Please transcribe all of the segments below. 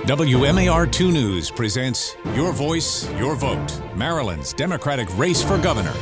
WMAR-2 News presents Your Voice, Your Vote, Maryland's Democratic race for governor.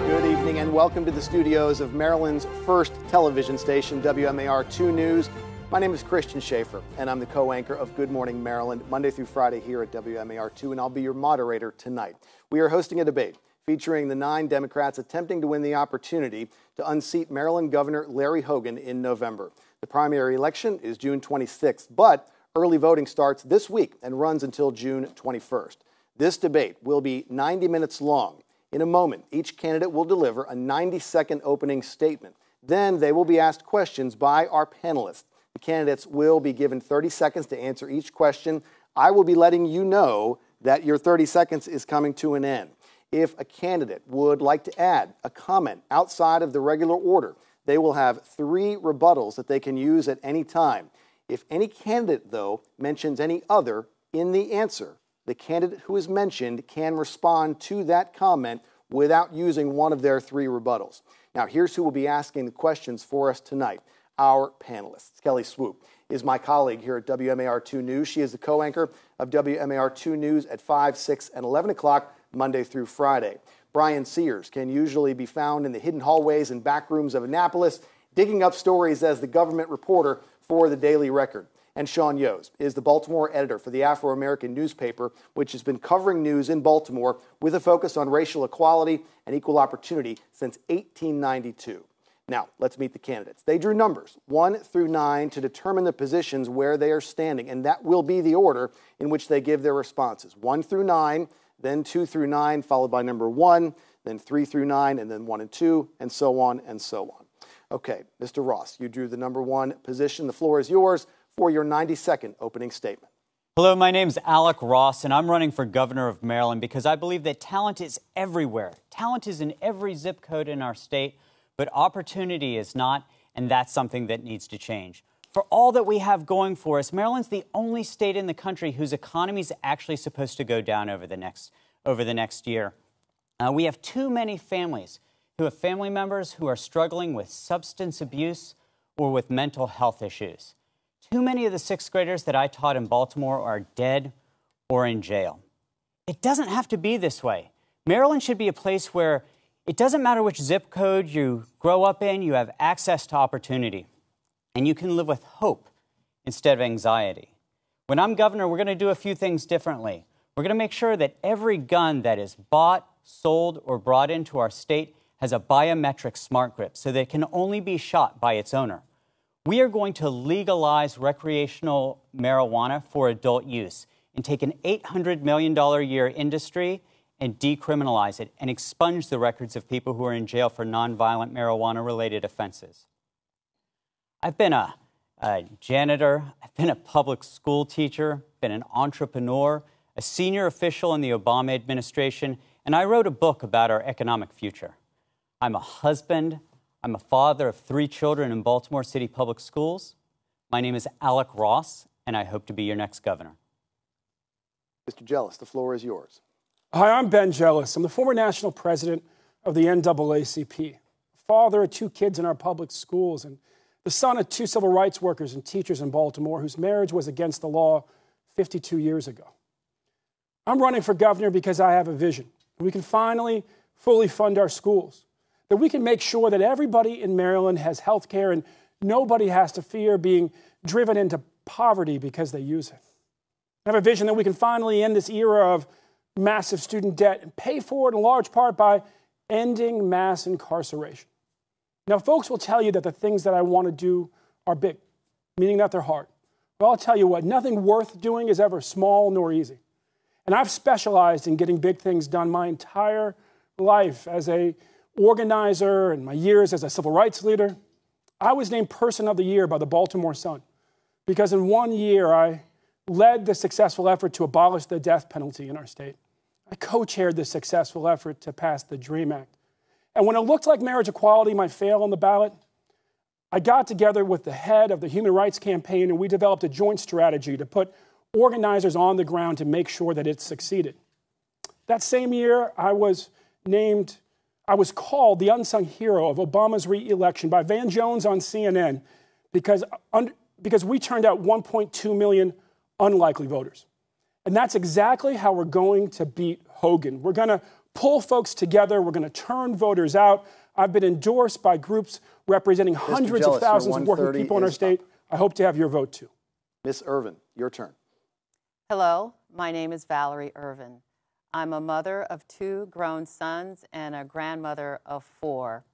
Good evening and welcome to the studios of Maryland's first television station, WMAR-2 News. My name is Christian Schaefer, and I'm the co-anchor of Good Morning Maryland, Monday through Friday here at WMAR-2, and I'll be your moderator tonight. We are hosting a debate featuring the 9 Democrats attempting to win the opportunity to unseat Maryland Governor Larry Hogan in November. The primary election is June 26th, but early voting starts this week and runs until June 21st. This debate will be 90 minutes long. In a moment, each candidate will deliver a 90-second opening statement. Then they will be asked questions by our panelists. The candidates will be given 30 seconds to answer each question. I will be letting you know that your 30 seconds is coming to an end. If a candidate would like to add a comment outside of the regular order, they will have 3 rebuttals that they can use at any time. If any candidate, though, mentions any other in the answer, the candidate who is mentioned can respond to that comment without using one of their 3 rebuttals. Now, here's who will be asking the questions for us tonight. Our panelists. Kelly Swoop is my colleague here at WMAR-2 News. She is the co-anchor of WMAR-2 News at 5, 6, and 11 o'clock Monday through Friday. Brian Sears can usually be found in the hidden hallways and back rooms of Annapolis, digging up stories as the government reporter for the Daily Record. And Sean Yoes is the Baltimore editor for the Afro-American newspaper, which has been covering news in Baltimore with a focus on racial equality and equal opportunity since 1892. Now, let's meet the candidates. They drew numbers 1 through 9 to determine the positions where they are standing, and that will be the order in which they give their responses. 1 through 9, then 2 through 9, followed by number 1, then 3 through 9, and then 1 and 2, and so on and so on. Okay, Mr. Ross, you drew the number 1 position. The floor is yours for your 90-second opening statement. Hello, my name's Alec Ross, and I'm running for governor of Maryland because I believe that talent is everywhere. Talent is in every zip code in our state, but opportunity is not, and that's something that needs to change. For all that we have going for us, Maryland's the only state in the country whose economy is actually supposed to go down over the next year. We have too many families who have family members who are struggling with substance abuse or with mental health issues. Too many of the 6th graders that I taught in Baltimore are dead or in jail. It doesn't have to be this way. Maryland should be a place where it doesn't matter which zip code you grow up in, you have access to opportunity. And you can live with hope instead of anxiety. When I'm governor, we're going to do a few things differently. We're going to make sure that every gun that is bought, sold, or brought into our state has a biometric smart grip so that it can only be shot by its owner. We are going to legalize recreational marijuana for adult use and take an $800 million a year industry and decriminalize it and expunge the records of people who are in jail for nonviolent marijuana-related offenses. I've been a janitor, I've been a public school teacher, been an entrepreneur, a senior official in the Obama administration, and I wrote a book about our economic future. I'm a husband, I'm a father of 3 children in Baltimore City Public Schools. My name is Alec Ross, and I hope to be your next governor. Mr. Jealous, the floor is yours. Hi, I'm Ben Jealous. I'm the former national president of the NAACP, father of 2 kids in our public schools, and the son of 2 civil rights workers and teachers in Baltimore whose marriage was against the law 52 years ago. I'm running for governor because I have a vision. We can finally fully fund our schools, that we can make sure that everybody in Maryland has health care and nobody has to fear being driven into poverty because they use it. I have a vision that we can finally end this era of massive student debt and pay for it in large part by ending mass incarceration. Now, folks will tell you that the things that I want to do are big, meaning that they're hard. Well, I'll tell you what, nothing worth doing is ever small nor easy. And I've specialized in getting big things done my entire life as an organizer and my years as a civil rights leader. I was named Person of the Year by the Baltimore Sun because in 1 year I led the successful effort to abolish the death penalty in our state. I co-chaired the successful effort to pass the DREAM Act. And when it looked like marriage equality might fail on the ballot, I got together with the head of the Human Rights Campaign and we developed a joint strategy to put organizers on the ground to make sure that it succeeded. That same year, I was called the unsung hero of Obama's re-election by Van Jones on CNN because because we turned out 1.2 million unlikely voters. And that's exactly how we're going to beat Hogan. We're going to pull folks together. We're going to turn voters out. I've been endorsed by groups representing hundreds of thousands of working people in our state. I hope to have your vote, too. Ms. Irvin, your turn. Hello, my name is Valerie Irvin. I'm a mother of 2 grown sons and a grandmother of 4.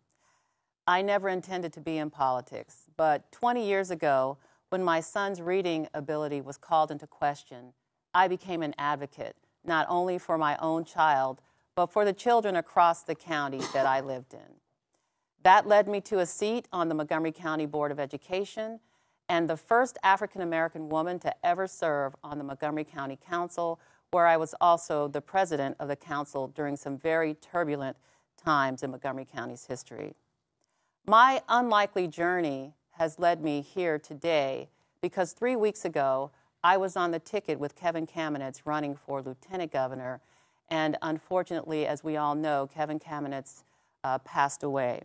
I never intended to be in politics, but 20 years ago, when my son's reading ability was called into question, I became an advocate, not only for my own child, but for the children across the county that I lived in. That led me to a seat on the Montgomery County Board of Education and the first African-American woman to ever serve on the Montgomery County Council, where I was also the president of the council during some very turbulent times in Montgomery County's history. My unlikely journey has led me here today because 3 weeks ago, I was on the ticket with Kevin Kamenetz running for lieutenant governor, and unfortunately, as we all know, Kevin Kamenetz passed away.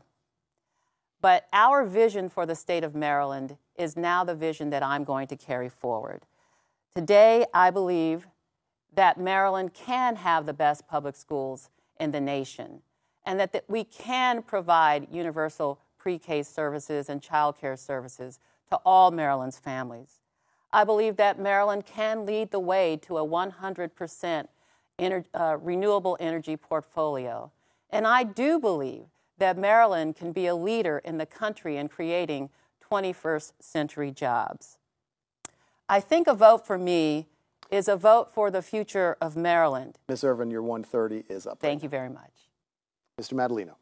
But our vision for the state of Maryland is now the vision that I'm going to carry forward. Today, I believe that Maryland can have the best public schools in the nation, and that we can provide universal pre-K services and child care services to all Maryland's families. I believe that Maryland can lead the way to a 100% renewable energy portfolio. And I do believe that Maryland can be a leader in the country in creating 21st century jobs. I think a vote for me is a vote for the future of Maryland. Ms. Irvin, your 1:30 is up. Thank you very much. Mr. Madalino.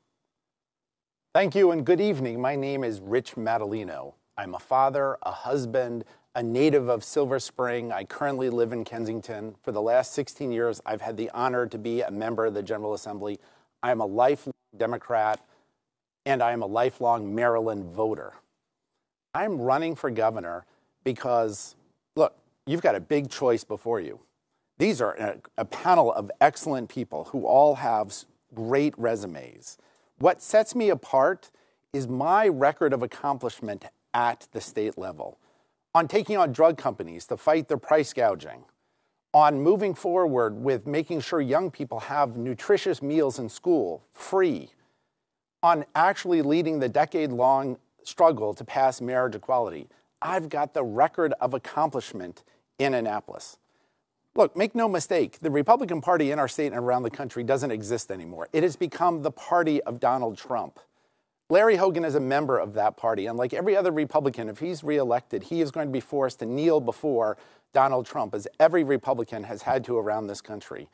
Thank you and good evening. My name is Rich Madalino. I'm a father, a husband, a native of Silver Spring. I currently live in Kensington. For the last 16 years, I've had the honor to be a member of the General Assembly. I am a lifelong Democrat, and I am a lifelong Maryland voter. I'm running for governor because, look, you've got a big choice before you. These are a panel of excellent people who all have great resumes. What sets me apart is my record of accomplishment at the state level, on taking on drug companies to fight their price gouging, on moving forward with making sure young people have nutritious meals in school, free, on actually leading the decade-long struggle to pass marriage equality. I've got the record of accomplishment in Annapolis. Look, make no mistake, the Republican Party in our state and around the country doesn't exist anymore. It has become the party of Donald Trump. Larry Hogan is a member of that party, and like every other Republican, if he's reelected, he is going to be forced to kneel before Donald Trump, as every Republican has had to around this country.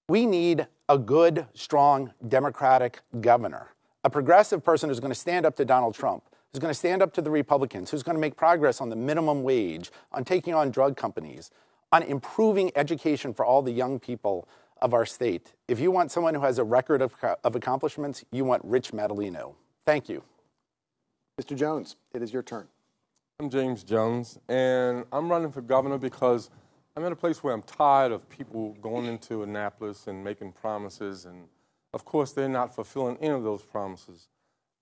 We need a good, strong, Democratic governor, a progressive person who's going to stand up to Donald Trump, who's going to stand up to the Republicans, who's going to make progress on the minimum wage, on taking on drug companies, on improving education for all the young people of our state. If you want someone who has a record of accomplishments, you want Rich Madalino. Thank you. Mr. Jones, it is your turn. I'm James Jones, and I'm running for governor because I'm at a place where I'm tired of people going into Annapolis and making promises, and of course they're not fulfilling any of those promises.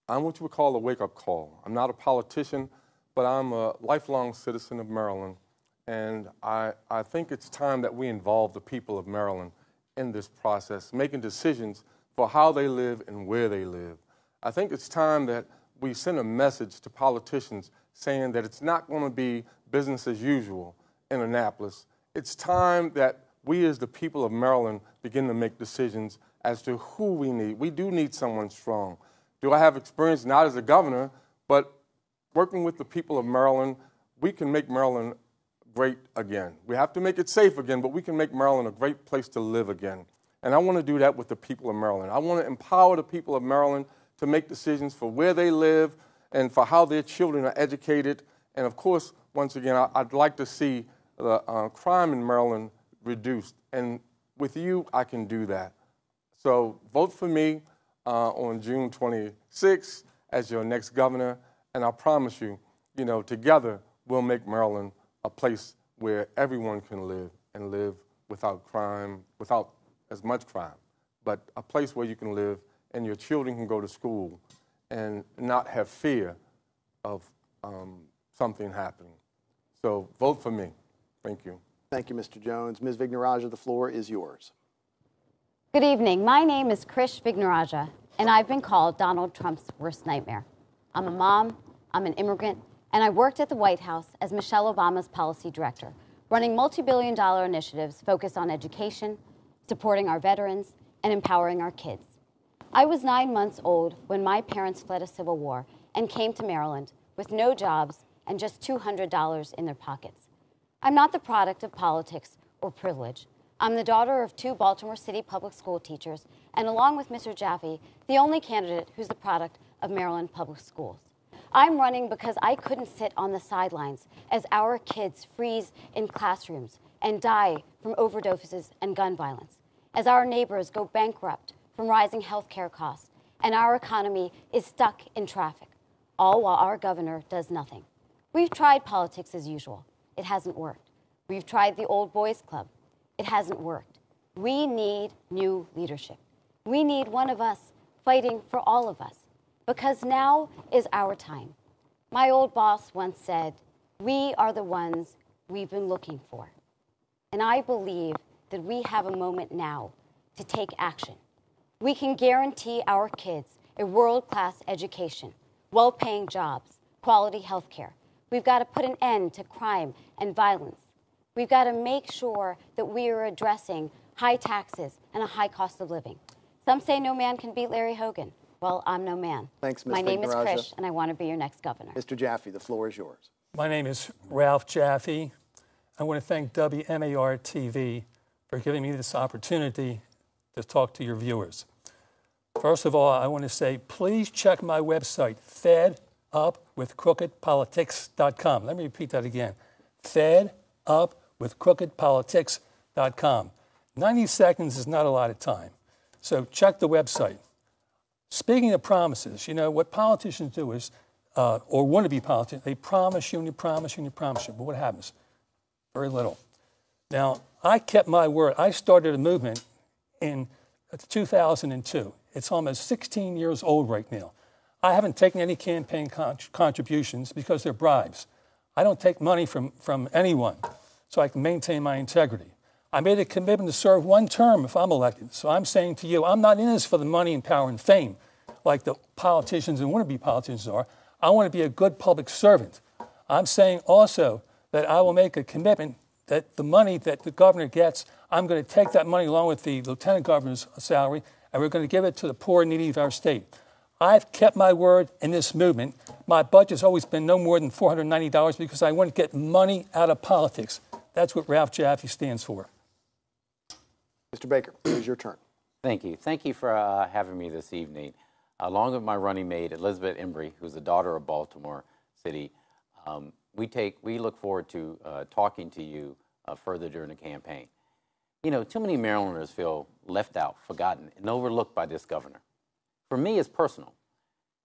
I'm what you would call a wake-up call. I'm not a politician, but I'm a lifelong citizen of Maryland, and I think it's time that we involve the people of Maryland in this process, making decisions for how they live and where they live. I think it's time that we send a message to politicians saying that it's not going to be business as usual in Annapolis. It's time that we as the people of Maryland begin to make decisions as to who we need. We do need someone strong. Do I have experience not as a governor, but working with the people of Maryland, we can make Maryland great again. We have to make it safe again, but we can make Maryland a great place to live again. And I want to do that with the people of Maryland. I want to empower the people of Maryland to make decisions for where they live and for how their children are educated. And of course, once again, I'd like to see the crime in Maryland reduced. And with you, I can do that. So vote for me on June 26th as your next governor. And I promise you, together we'll make Maryland a place where everyone can live and live without crime, without as much crime, but a place where you can live and your children can go to school and not have fear of something happening. So vote for me. Thank you. Thank you, Mr. Jones. Ms. Vignaraja, the floor is yours. Good evening. My name is Krish Vignaraja, and I've been called Donald Trump's worst nightmare. I'm a mom, I'm an immigrant, and I worked at the White House as Michelle Obama's policy director, running multi-billion-dollar initiatives focused on education, supporting our veterans, and empowering our kids. I was 9 months old when my parents fled a civil war and came to Maryland with no jobs and just $200 in their pockets. I'm not the product of politics or privilege. I'm the daughter of 2 Baltimore City public school teachers, and along with Mr. Jaffe, the only candidate who's the product of Maryland public schools. I'm running because I couldn't sit on the sidelines as our kids freeze in classrooms and die from overdoses and gun violence, as our neighbors go bankrupt from rising health care costs, and our economy is stuck in traffic, all while our governor does nothing. We've tried politics as usual. It hasn't worked. We've tried the old boys club. It hasn't worked. We need new leadership. We need one of us fighting for all of us, because now is our time. My old boss once said, "We are the ones we've been looking for." And I believe that we have a moment now to take action. We can guarantee our kids a world-class education, well-paying jobs, quality health care. We've got to put an end to crime and violence. We've got to make sure that we are addressing high taxes and a high cost of living. Some say no man can beat Larry Hogan. Well, I'm no man. Thanks, Ms. My name is Vignaraja. Krish, and I want to be your next governor. Mr. Jaffe, the floor is yours. My name is Ralph Jaffe. I want to thank WMAR-TV for giving me this opportunity to talk to your viewers. First of all, I want to say, please check my website, fedupwithcrookedpolitics.com. Let me repeat that again, fedupwithcrookedpolitics.com. 90 seconds is not a lot of time, so check the website. Speaking of promises, you know, what politicians do is, or want-to-be politicians, they promise you and you promise you and you promise you, but what happens? Very little. Now, I kept my word. I started a movement in 2002. It's almost 16 years old right now. I haven't taken any campaign contributions because they're bribes. I don't take money from anyone, so I can maintain my integrity. I made a commitment to serve 1 term if I'm elected. So I'm saying to you, I'm not in this for the money and power and fame like the politicians and want-to-be politicians are. I want to be a good public servant. I'm saying also that I will make a commitment that the money that the governor gets, I'm going to take that money along with the lieutenant governor's salary, and we're going to give it to the poor and needy of our state. I've kept my word in this movement. My budget's always been no more than $490 because I want to get money out of politics. That's what Ralph Jaffe stands for. Mr. Baker, it's your turn. Thank you. Thank you for having me this evening. Along with my running mate, Elizabeth Embry, who's the daughter of Baltimore City, we look forward to talking to you further during the campaign. You know, too many Marylanders feel left out, forgotten, and overlooked by this governor. For me, it's personal.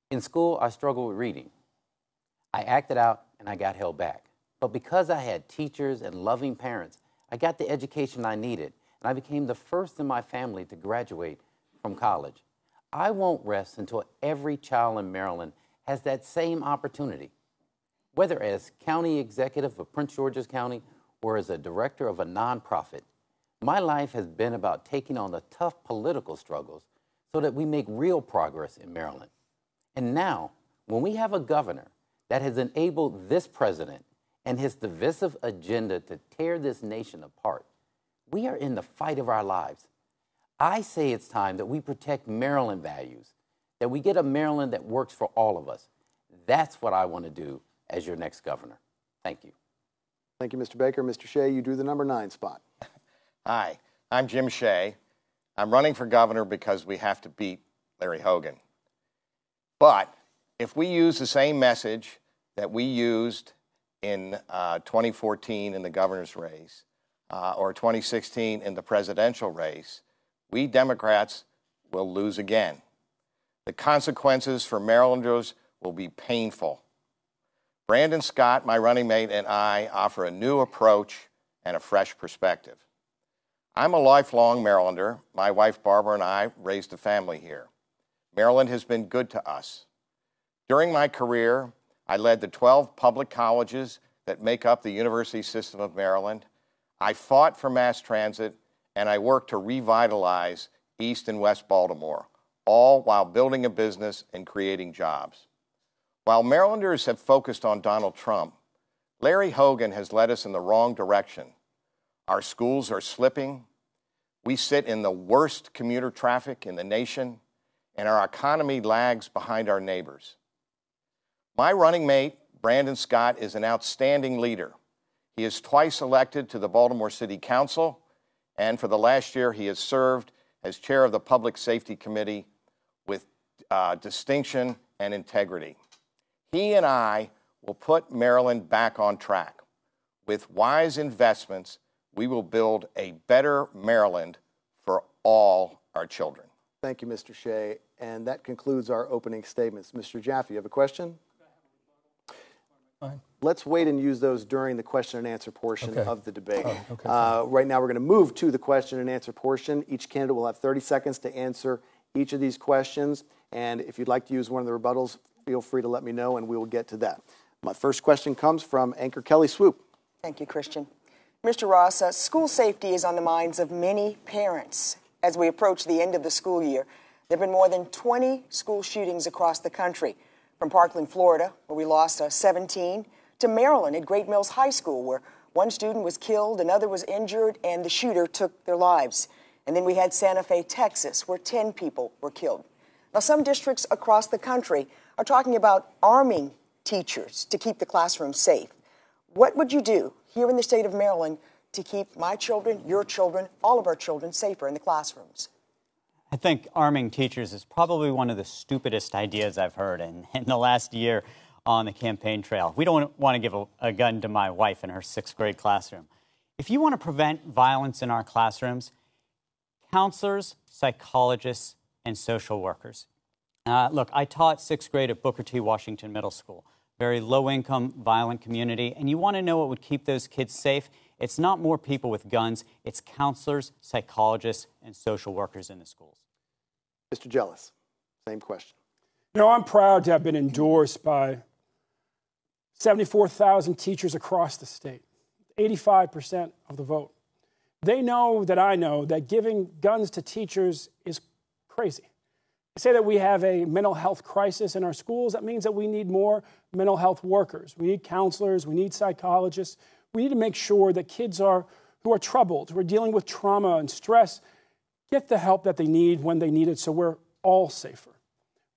In school, I struggled with reading. I acted out and I got held back. But because I had teachers and loving parents, I got the education I needed, and I became the first in my family to graduate from college. I won't rest until every child in Maryland has that same opportunity. Whether as county executive of Prince George's County or as a director of a nonprofit, my life has been about taking on the tough political struggles so that we make real progress in Maryland. And now, when we have a governor that has enabled this president and his divisive agenda to tear this nation apart, we are in the fight of our lives. I say it's time that we protect Maryland values, that we get a Maryland that works for all of us. That's what I want to do as your next governor. Thank you. Thank you, Mr. Baker. Mr. Shea, you do the number 9 spot. Hi, I'm Jim Shea. I'm running for governor because we have to beat Larry Hogan. But if we use the same message that we used in 2014 in the governor's race or 2016 in the presidential race, we Democrats will lose again. The consequences for Marylanders will be painful. Brandon Scott, my running mate, and I offer a new approach and a fresh perspective. I'm a lifelong Marylander. My wife Barbara and I raised a family here. Maryland has been good to us. During my career, I led the 12 public colleges that make up the University System of Maryland. I fought for mass transit, and I worked to revitalize East and West Baltimore, all while building a business and creating jobs. While Marylanders have focused on Donald Trump, Larry Hogan has led us in the wrong direction. Our schools are slipping. We sit in the worst commuter traffic in the nation, and our economy lags behind our neighbors. My running mate, Brandon Scott, is an outstanding leader. He is twice elected to the Baltimore City Council, and for the last year he has served as chair of the Public Safety Committee with distinction and integrity. He and I will put Maryland back on track. With wise investments, we will build a better Maryland for all our children. Thank you, Mr. Shea. And that concludes our opening statements. Mr. Jaffe, you have a question? Fine. Let's wait and use those during the question and answer portion of the debate. Oh, okay. Right now, we're going to move to the question and answer portion. Each candidate will have 30 seconds to answer each of these questions. And if you'd like to use one of the rebuttals, feel free to let me know, and we will get to that. My first question comes from anchor Kelly Swoop. Thank you, Christian. Mr. Ross, school safety is on the minds of many parents. As we approach the end of the school year, there have been more than 20 school shootings across the country, from Parkland, Florida, where we lost 17, to Maryland at Great Mills High School, where one student was killed, another was injured, and the shooter took their lives. And then we had Santa Fe, Texas, where 10 people were killed. Now, some districts across the country are talking about arming teachers to keep the classroom safe. What would you do here in the state of Maryland to keep my children, your children, all of our children safer in the classrooms? I think arming teachers is probably one of the stupidest ideas I've heard in the last year on the campaign trail. We don't want to give a gun to my wife in her 6th grade classroom. If you want to prevent violence in our classrooms, counselors, psychologists, and social workers. Look, I taught 6th grade at Booker T. Washington Middle School, very low-income, violent community, and you want to know what would keep those kids safe? It's not more people with guns, it's counselors, psychologists, and social workers in the schools. Mr. Jealous, same question. You know, I'm proud to have been endorsed by 74,000 teachers across the state, 85% of the vote. They know that I know that giving guns to teachers is crazy. They say that we have a mental health crisis in our schools. That means that we need more mental health workers. We need counselors. We need psychologists. We need to make sure that kids who are troubled, who are dealing with trauma and stress, get the help that they need when they need it so we're all safer.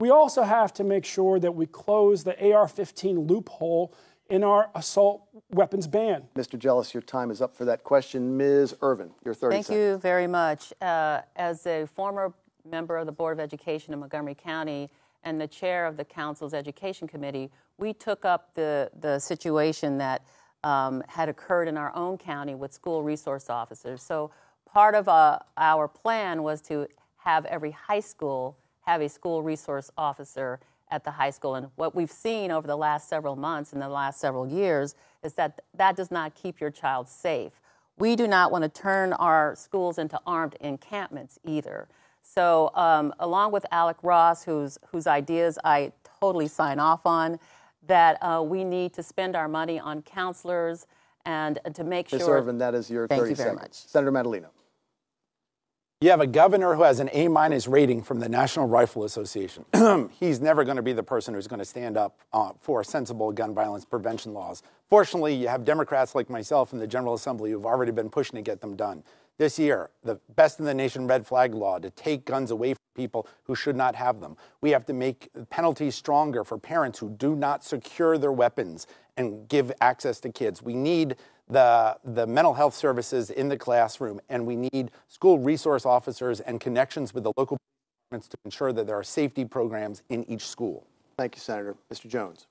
We also have to make sure that we close the AR-15 loophole in our assault weapons ban. Mr. Jealous, your time is up for that question. Ms. Irvin, your 30 seconds. Thank you very much. As a former member of the Board of Education in Montgomery County and the chair of the council's education committee, we took up the situation that had occurred in our own county with school resource officers. So part of our plan was to have every high school have a school resource officer at the high school. And what we've seen over the last several months and the last several years is that that does not keep your child safe. We do not want to turn our schools into armed encampments either. So along with Alec Ross, whose ideas I totally sign off on, that we need to spend our money on counselors and to make sure. Ms. Irvin, that is your 30 seconds. Thank you very much. Senator Madaleno. You have a governor who has an A- rating from the National Rifle Association. He's never going to be the person who's going to stand up for sensible gun violence prevention laws. Fortunately, you have Democrats like myself in the General Assembly who've already been pushing to get them done. This year, the best in the nation red flag law to take guns away from people who should not have them. We have to make penalties stronger for parents who do not secure their weapons and give access to kids. We need the mental health services in the classroom, and we need school resource officers and connections with the local departments to ensure that there are safety programs in each school. Thank you, Senator. Mr. Jones.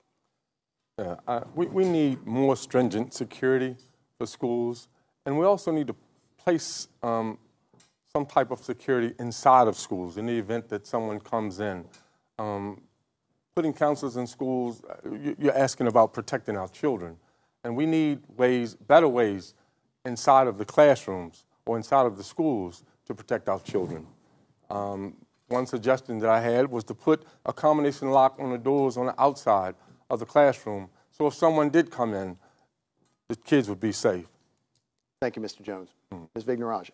Yeah, we need more stringent security for schools, and we also need to place some type of security inside of schools in the event that someone comes in. Putting counselors in schools, you're asking about protecting our children. And we need better ways inside of the classrooms or inside of the schools to protect our children. One suggestion that I had was to put a combination lock on the doors on the outside of the classroom. So if someone did come in, the kids would be safe. Thank you, Mr. Jones. Ms. Vignarajah.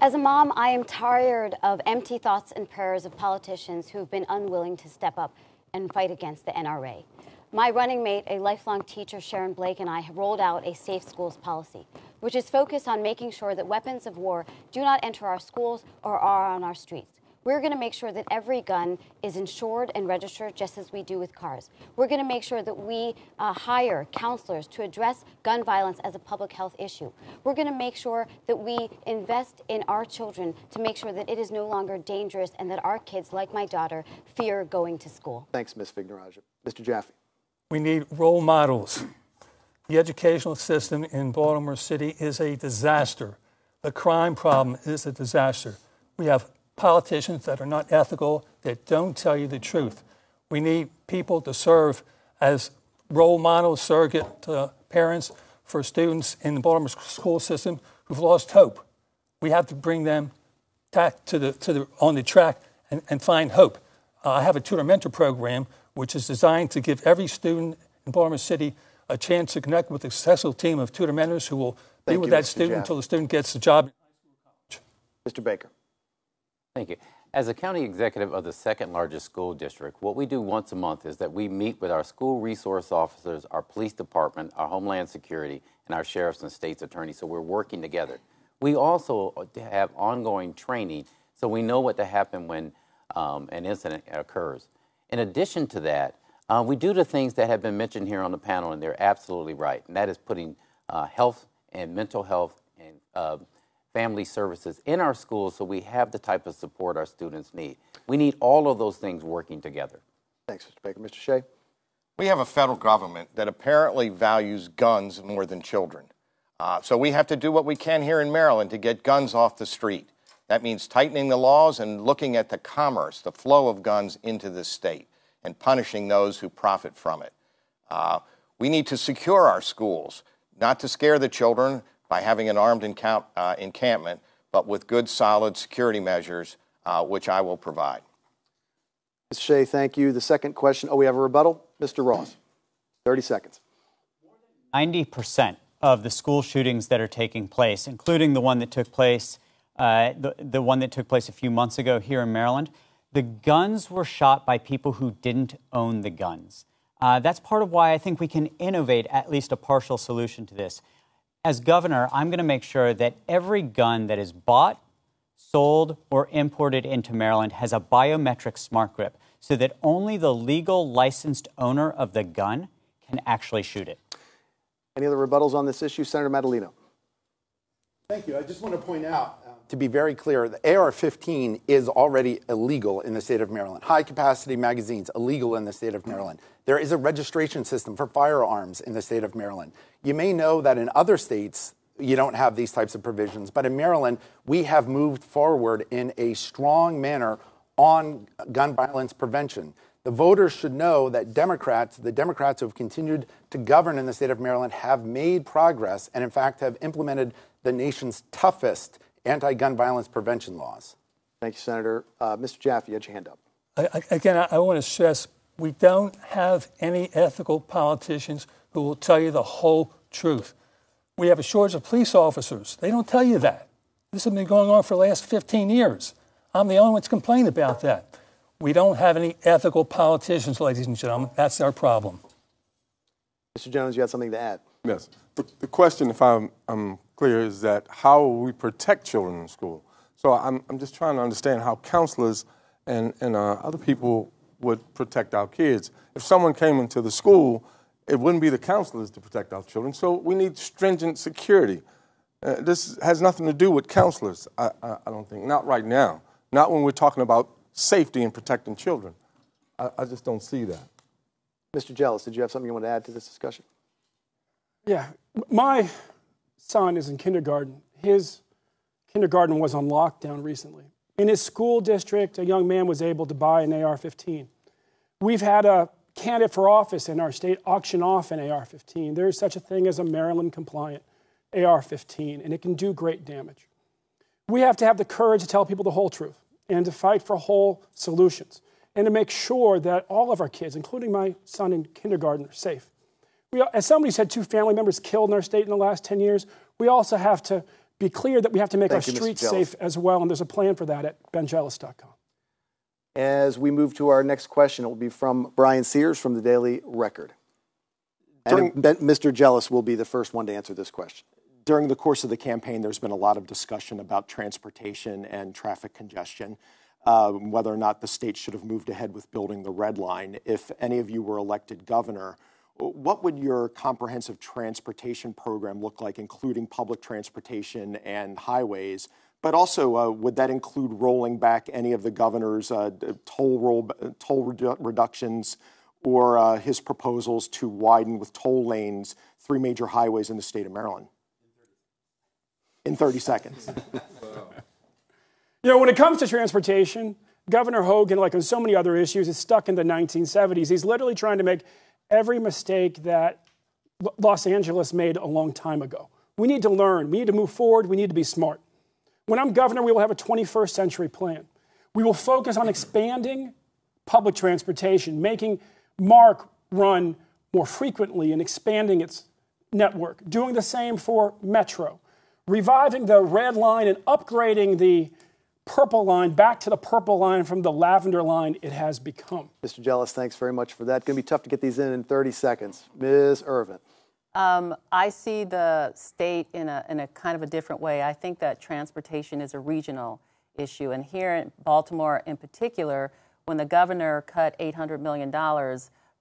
As a mom, I am tired of empty thoughts and prayers of politicians who've been unwilling to step up and fight against the NRA. My running mate, a lifelong teacher, Sharon Blake, and I have rolled out a Safe Schools policy, which is focused on making sure that weapons of war do not enter our schools or are on our streets. We're going to make sure that every gun is insured and registered just as we do with cars. We're going to make sure that we hire counselors to address gun violence as a public health issue. We're going to make sure that we invest in our children to make sure that it is no longer dangerous and that our kids, like my daughter, fear going to school. Thanks, Ms. Vignarajah. Mr. Jaffe. We need role models. The educational system in Baltimore City is a disaster. The crime problem is a disaster. We have politicians that are not ethical, that don't tell you the truth. We need people to serve as role models, surrogate parents for students in the Baltimore school system who've lost hope. We have to bring them back on the track and find hope. I have a tutor mentor program which is designed to give every student in Baltimore City a chance to connect with a successful team of tutor mentors who will be with that student until the student gets a job in high school or college. Mr. Baker. Thank you. As a county executive of the second largest school district, what we do once a month is that we meet with our school resource officers, our police department, our Homeland Security, and our sheriffs and state's attorneys. So we're working together. We also have ongoing training so we know what to happen when an incident occurs. In addition to that, we do the things that have been mentioned here on the panel, and they're absolutely right, and that is putting health and mental health and family services in our schools so we have the type of support our students need. We need all of those things working together. Thanks, Mr. Baker. Mr. Shea? We have a federal government that apparently values guns more than children. So we have to do what we can here in Maryland to get guns off the street. That means tightening the laws and looking at the commerce, the flow of guns into this state, and punishing those who profit from it. We need to secure our schools, not to scare the children by having an armed encampment, but with good, solid security measures, which I will provide. Mr. Shea, thank you. The second question. Oh, we have a rebuttal? Mr. Ross, 30 seconds. 90% of the school shootings that are taking place, including the one that took place, the one that took place a few months ago here in Maryland, the guns were shot by people who didn't own the guns. That's part of why I think we can innovate at least a partial solution to this. As governor, I'm going to make sure that every gun that is bought, sold, or imported into Maryland has a biometric smart grip so that only the legal licensed owner of the gun can actually shoot it. Any other rebuttals on this issue? Senator Madaleno. Thank you. I just want to point out, to be very clear, the AR-15 is already illegal in the state of Maryland. High-capacity magazines, illegal in the state of Maryland. There is a registration system for firearms in the state of Maryland. You may know that in other states, you don't have these types of provisions, but in Maryland, we have moved forward in a strong manner on gun violence prevention. The voters should know that the Democrats who have continued to govern in the state of Maryland have made progress and, in fact, have implemented the nation's toughest anti-gun violence prevention laws. Thank you, Senator. Mr. Jaffe, you had your hand up. Again, I want to stress, we don't have any ethical politicians who will tell you the whole truth. We have a shortage of police officers. They don't tell you that. This has been going on for the last 15 years. I'm the only one that's complaining about that. We don't have any ethical politicians, ladies and gentlemen. That's our problem. Mr. Jones, you had something to add. Yes. The question, if I'm clear, is that how will we protect children in school? So I'm just trying to understand how counselors and other people would protect our kids. If someone came into the school, it wouldn't be the counselors to protect our children. So we need stringent security. This has nothing to do with counselors, I don't think. Not right now. Not when we're talking about safety and protecting children. I just don't see that. Mr. Jealous, did you have something you want to add to this discussion? Yeah. My son is in kindergarten. His kindergarten was on lockdown recently. In his school district, a young man was able to buy an AR-15. We've had a candidate for office in our state auction off an AR-15. There is such a thing as a Maryland-compliant AR-15, and it can do great damage. We have to have the courage to tell people the whole truth and to fight for whole solutions. and to make sure that all of our kids, including my son in kindergarten, are safe. As somebody said, 2 family members killed in our state in the last 10 years. We also have to be clear that we have to make our streets safe as well, and there's a plan for that at benjealous.com. As we move to our next question, it will be from Brian Sears from the Daily Record. And Mr. Jealous will be the first one to answer this question. During the course of the campaign, there's been a lot of discussion about transportation and traffic congestion, whether or not the state should have moved ahead with building the Red Line. If any of you were elected governor, what would your comprehensive transportation program look like, including public transportation and highways? But also, would that include rolling back any of the governor's toll reductions or his proposals to widen with toll lanes 3 major highways in the state of Maryland? In 30 seconds. When it comes to transportation, Governor Hogan, like on so many other issues, is stuck in the 1970s. He's literally trying to make every mistake that Los Angeles made a long time ago. We need to learn. We need to move forward. We need to be smart. When I'm governor, we will have a 21st century plan. We will focus on expanding public transportation, making MARC run more frequently and expanding its network, doing the same for Metro, reviving the Red Line and upgrading the Purple Line back to the Purple Line from the Lavender Line it has become. Mr. Jealous, thanks very much for that. Going to be tough to get these in 30 seconds. Ms. Irvin. I see the state in a kind of a different way. I think that transportation is a regional issue. And here in Baltimore in particular, when the governor cut $800 million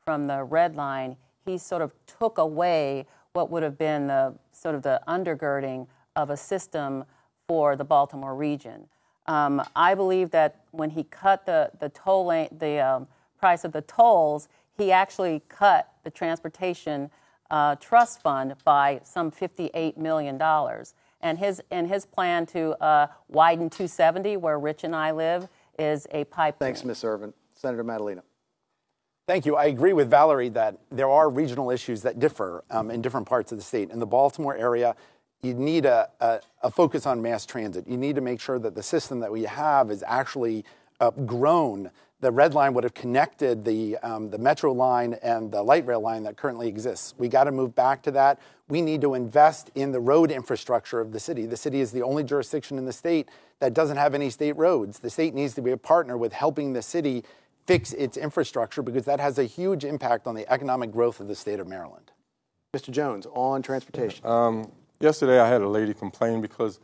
from the Red Line, he sort of took away what would have been the sort of the undergirding of a system for the Baltimore region. I believe that when he cut the price of the tolls, he actually cut the transportation trust fund by some $58 million. And his plan to widen 270, where Rich and I live, is a pipe. Thanks, Ms. Irvin. Senator Madaleno. Thank you. I agree with Valerie that there are regional issues that differ in different parts of the state. In the Baltimore area, you need a focus on mass transit. You need to make sure that the system that we have is actually grown. The Red Line would have connected the Metro line and the light rail line that currently exists. We got to move back to that. We need to invest in the road infrastructure of the city. The city is the only jurisdiction in the state that doesn't have any state roads. The state needs to be a partner with helping the city fix its infrastructure because that has a huge impact on the economic growth of the state of Maryland. Mr. Jones, on transportation. Yesterday I had a lady complain because,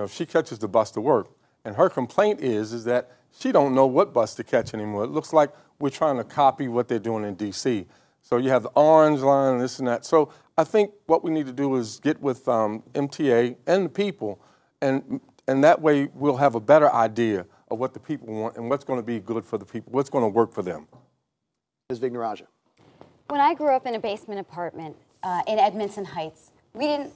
she catches the bus to work. And her complaint is that she don't know what bus to catch anymore. It looks like we're trying to copy what they're doing in D.C. So you have the orange line, this and that. So I think what we need to do is get with MTA and the people, and that way we'll have a better idea of what the people want and what's going to be good for the people, what's going to work for them. Ms. Vignaraja. When I grew up in a basement apartment in Edmondson Heights, we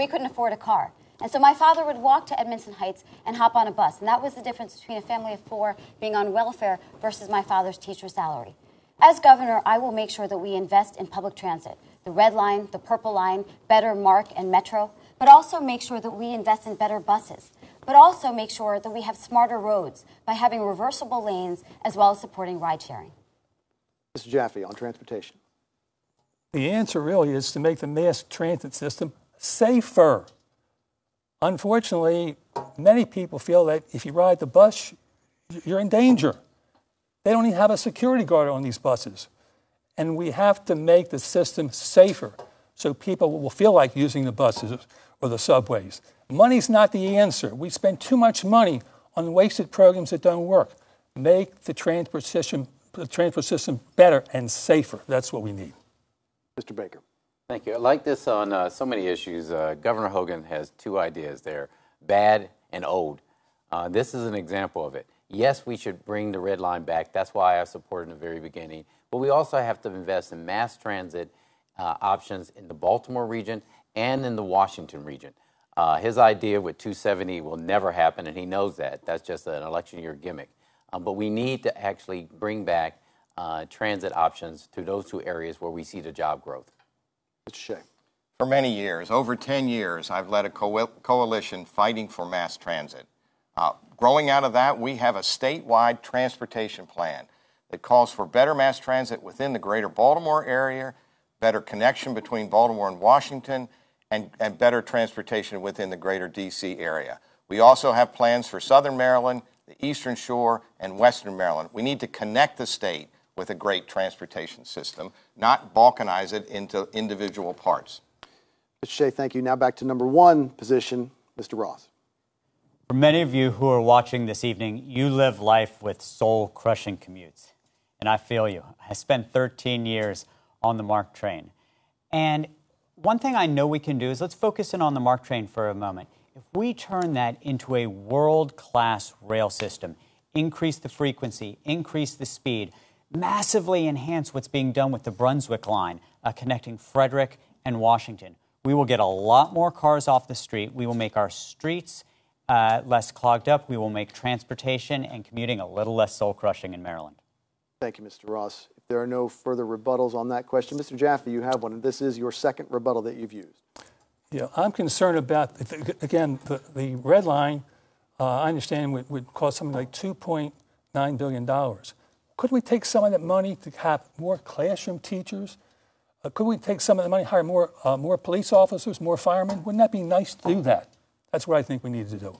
couldn't afford a car. And so my father would walk to Edmondson Heights and hop on a bus. And that was the difference between a family of 4 being on welfare versus my father's teacher salary. As governor, I will make sure that we invest in public transit, the Red Line, the Purple Line, better MARC and Metro, but also make sure that we invest in better buses, but also make sure that we have smarter roads by having reversible lanes as well as supporting ride sharing. Mr. Jaffe, on transportation. The answer really is to make the mass transit system safer. Unfortunately, many people feel that if you ride the bus, you're in danger. They don't even have a security guard on these buses. And we have to make the system safer so people will feel like using the buses or the subways. Money's not the answer. We spend too much money on wasted programs that don't work. Make the transport system better and safer. That's what we need. Mr. Baker. Thank you. Like this on so many issues, Governor Hogan has 2 ideas there, bad and old. This is an example of it. Yes, we should bring the Red Line back. That's why I supported in the very beginning. But we also have to invest in mass transit options in the Baltimore region and in the Washington region. His idea with 270 will never happen, and he knows that. That's just an election year gimmick. But we need to actually bring back transit options to those 2 areas where we see the job growth. Mr. Shea. For many years, over 10 years, I've led a coalition fighting for mass transit. Growing out of that, we have a statewide transportation plan that calls for better mass transit within the greater Baltimore area, better connection between Baltimore and Washington, and better transportation within the greater D.C. area. We also have plans for Southern Maryland, the Eastern Shore, and Western Maryland. We need to connect the state with a great transportation system, not balkanize it into individual parts. Mr. Shea, thank you. Now back to number one position, Mr. Ross. For many of you who are watching this evening, you live life with soul-crushing commutes. And I feel you. I spent 13 years on the MARC train. And one thing I know we can do is let's focus in on the MARC train for a moment. If we turn that into a world-class rail system, increase the frequency, increase the speed, massively enhance what's being done with the Brunswick line, connecting Frederick and Washington, we will get a lot more cars off the street. We will make our streets less clogged up. We will make transportation and commuting a little less soul-crushing in Maryland. Thank you, Mr. Ross. If there are no further rebuttals on that question, Mr. Jaffe, you have one, and this is your second rebuttal that you've used. Yeah, I'm concerned about, again, the red line, I understand would cost something like $2.9 billion. Couldn't we take some of that money to have more classroom teachers? Could we take some of the money, hire more police officers, more firemen? Wouldn't that be nice to do that? That's what I think we need to do.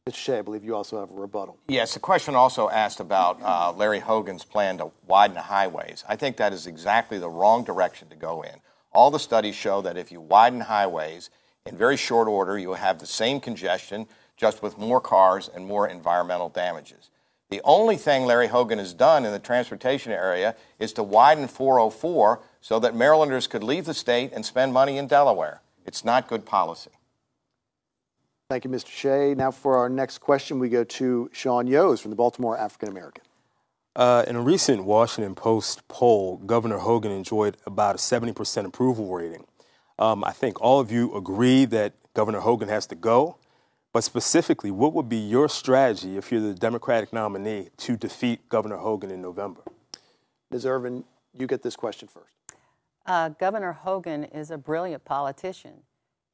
Mr. Shea, I believe you also have a rebuttal. Yes, the question also asked about Larry Hogan's plan to widen the highways. I think that is exactly the wrong direction to go in. All the studies show that if you widen highways in very short order, you will have the same congestion, just with more cars and more environmental damages. The only thing Larry Hogan has done in the transportation area is to widen 404 so that Marylanders could leave the state and spend money in Delaware. It's not good policy. Thank you, Mr. Shea. Now for our next question, we go to Sean Yos from the Baltimore African American. In a recent Washington Post poll, Governor Hogan enjoyed about a 70% approval rating. I think all of you agree that Governor Hogan has to go, but specifically, what would be your strategy if you're the Democratic nominee to defeat Governor Hogan in November? Ms. Irvin, you get this question first. Governor Hogan is a brilliant politician.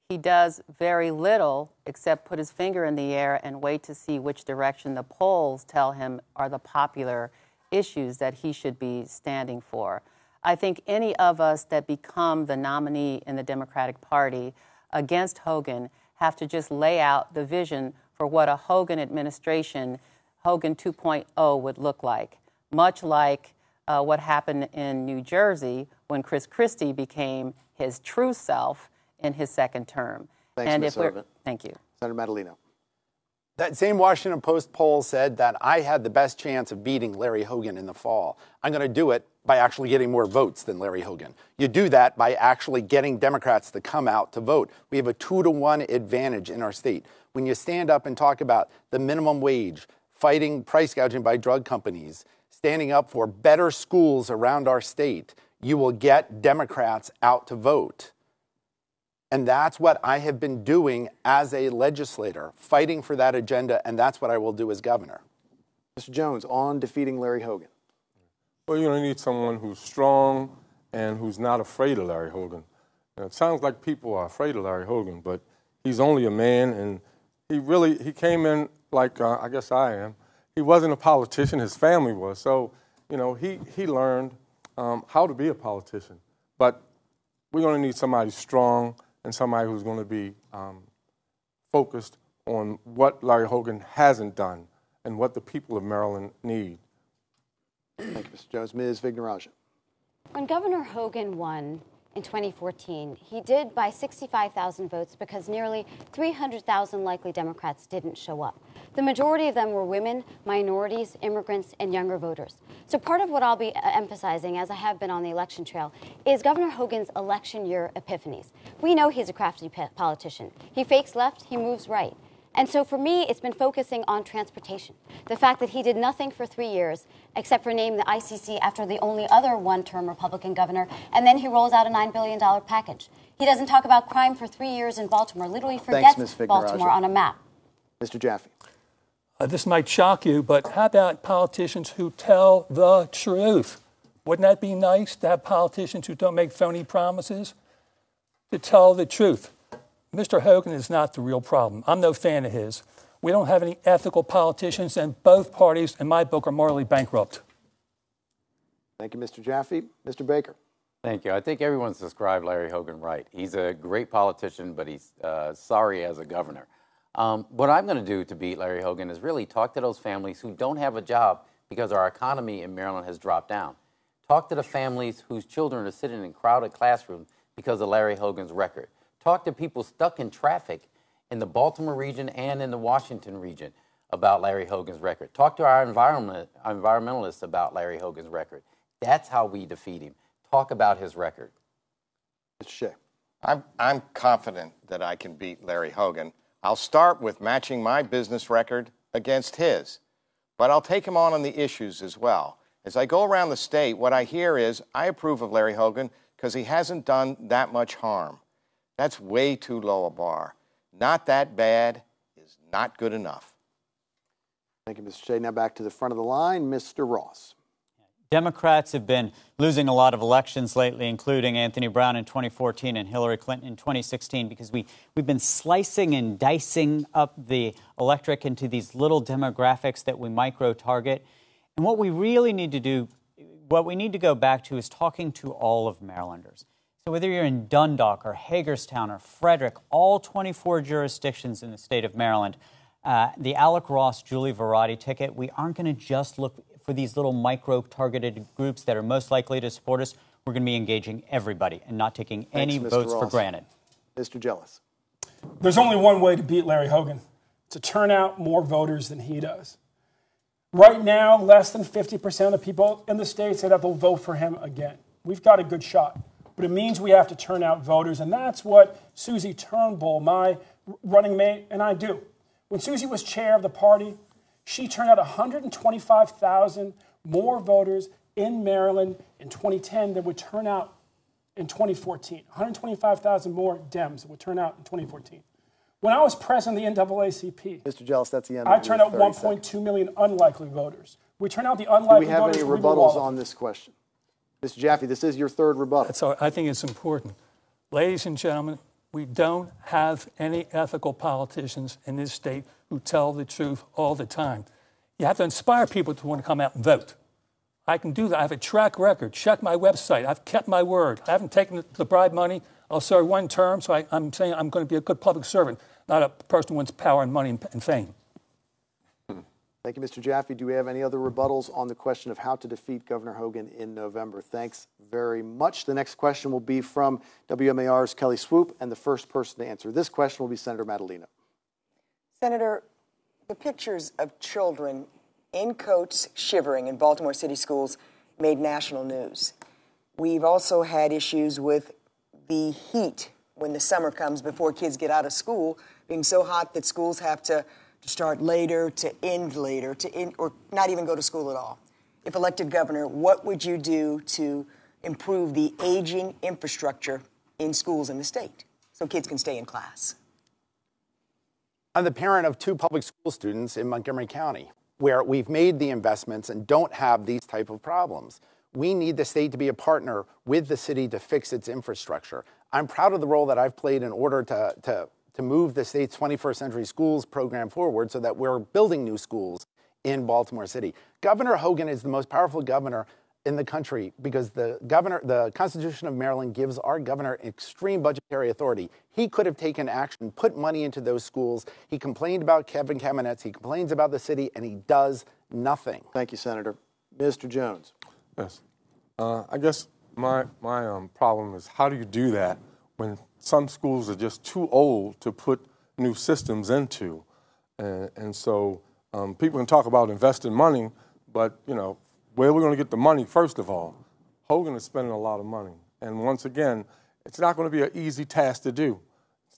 He does very little except put his finger in the air and wait to see which direction the polls tell him are the popular issues that he should be standing for. I think any of us that become the nominee in the Democratic Party against Hogan have to just lay out the vision for what a Hogan administration, Hogan 2.0, would look like, much like what happened in New Jersey when Chris Christie became his true self in his second term. Thanks, Ms. Irvin. Thank you. Senator Madaleno. That same Washington Post poll said that I had the best chance of beating Larry Hogan in the fall. I'm going to do it by actually getting more votes than Larry Hogan. You do that by actually getting Democrats to come out to vote. We have a 2-to-1 advantage in our state. When you stand up and talk about the minimum wage, fighting price gouging by drug companies, standing up for better schools around our state, you will get Democrats out to vote. And that's what I have been doing as a legislator, fighting for that agenda, and that's what I will do as governor. Mr. Jones, on defeating Larry Hogan. Well, you're going to need someone who's strong and who's not afraid of Larry Hogan. Now, it sounds like people are afraid of Larry Hogan, but he's only a man, and he came in like I guess I am. He wasn't a politician, his family was. So, you know, he learned how to be a politician. But we're going to need somebody strong and somebody who's going to be focused on what Larry Hogan hasn't done and what the people of Maryland need. Thank you, Mr. Jones. Ms. Vignarajah. When Governor Hogan won in 2014, he did by 65,000 votes because nearly 300,000 likely Democrats didn't show up. The majority of them were women, minorities, immigrants, and younger voters. So part of what I'll be emphasizing, as I have been on the election trail, is Governor Hogan's election year epiphanies. We know he's a crafty politician. He fakes left, he moves right. And so for me, it's been focusing on transportation. The fact that he did nothing for 3 years except for name the ICC after the only other one-term Republican governor, and then he rolls out a $9 billion package. He doesn't talk about crime for 3 years in Baltimore, literally forgets Baltimore on a map. Mr. Jaffe. This might shock you, but how about politicians who tell the truth? Wouldn't that be nice to have politicians who don't make phony promises? To tell the truth. Mr. Hogan is not the real problem. I'm no fan of his. We don't have any ethical politicians, and both parties, in my book, are morally bankrupt. Thank you, Mr. Jaffe. Mr. Baker. Thank you. I think everyone's described Larry Hogan right. He's a great politician, but he's sorry as a governor. What I'm going to do to beat Larry Hogan is really talk to those families who don't have a job because our economy in Maryland has dropped down. Talk to the families whose children are sitting in crowded classrooms because of Larry Hogan's record. Talk to people stuck in traffic in the Baltimore region and in the Washington region about Larry Hogan's record. Talk to our environmentalists about Larry Hogan's record. That's how we defeat him. Talk about his record. Mr. Shea. I'm confident that I can beat Larry Hogan. I'll start with matching my business record against his, but I'll take him on the issues as well. As I go around the state, what I hear is, I approve of Larry Hogan because he hasn't done that much harm. That's way too low a bar. Not that bad is not good enough. Thank you, Mr. Shea. Now back to the front of the line, Mr. Ross. Democrats have been losing a lot of elections lately, including Anthony Brown in 2014 and Hillary Clinton in 2016, because we've been slicing and dicing up the electorate into these little demographics that we micro-target. And what we really need to do, what we need to go back to is talking to all of Marylanders. So whether you're in Dundalk or Hagerstown or Frederick, all 24 jurisdictions in the state of Maryland, the Alec Ross Julie Verratti ticket, we aren't going to just look for these little micro-targeted groups that are most likely to support us. We're going to be engaging everybody and not taking any votes for granted. Mr. Jealous. There's only one way to beat Larry Hogan, to turn out more voters than he does. Right now, less than 50% of the people in the state said that they'll vote for him again. We've got a good shot, but it means we have to turn out voters, and that's what Susie Turnbull, my running mate, and I do. When Susie was chair of the party, she turned out 125,000 more voters in Maryland in 2010 than would turn out in 2014. 125,000 more Dems would turn out in 2014. When I was president of the NAACP, Mr. Jealous, that's the end. I turned out 1.2 million unlikely voters. We turn out the unlikely voters. Do we have any rebuttals on this question? Mr. Jaffe, this is your third rebuttal. So I think it's important. Ladies and gentlemen, we don't have any ethical politicians in this state who tell the truth all the time. You have to inspire people to want to come out and vote. I can do that. I have a track record. Check my website. I've kept my word. I haven't taken the bribe money. I'll serve one term, so I'm saying I'm going to be a good public servant, not a person who wants power and money and fame. Thank you, Mr. Jaffe. Do we have any other rebuttals on the question of how to defeat Governor Hogan in November? Thanks very much. The next question will be from WMAR's Kelly Swoop, and the first person to answer this question will be Senator Madaleno. Senator, the pictures of children in coats shivering in Baltimore City schools made national news. We've also had issues with the heat when the summer comes before kids get out of school, being so hot that schools have to start later, to end later, or not even go to school at all. If elected governor, what would you do to improve the aging infrastructure in schools in the state so kids can stay in class? I'm the parent of 2 public school students in Montgomery County, where we've made the investments and don't have these type of problems. We need the state to be a partner with the city to fix its infrastructure. I'm proud of the role that I've played in order to move the state's 21st Century Schools program forward so that we're building new schools in Baltimore City. Governor Hogan is the most powerful governor in the country because the Constitution of Maryland gives our governor extreme budgetary authority. He could have taken action, put money into those schools. He complained about Kevin Kamenetz. He complains about the city, and he does nothing. Thank you, Senator. Mr. Jones. Yes. I guess my problem is, how do you do that when some schools are just too old to put new systems into? And so people can talk about investing money, but, you know, where are we going to get the money, first of all? Hogan is spending a lot of money. And once again, it's not going to be an easy task to do.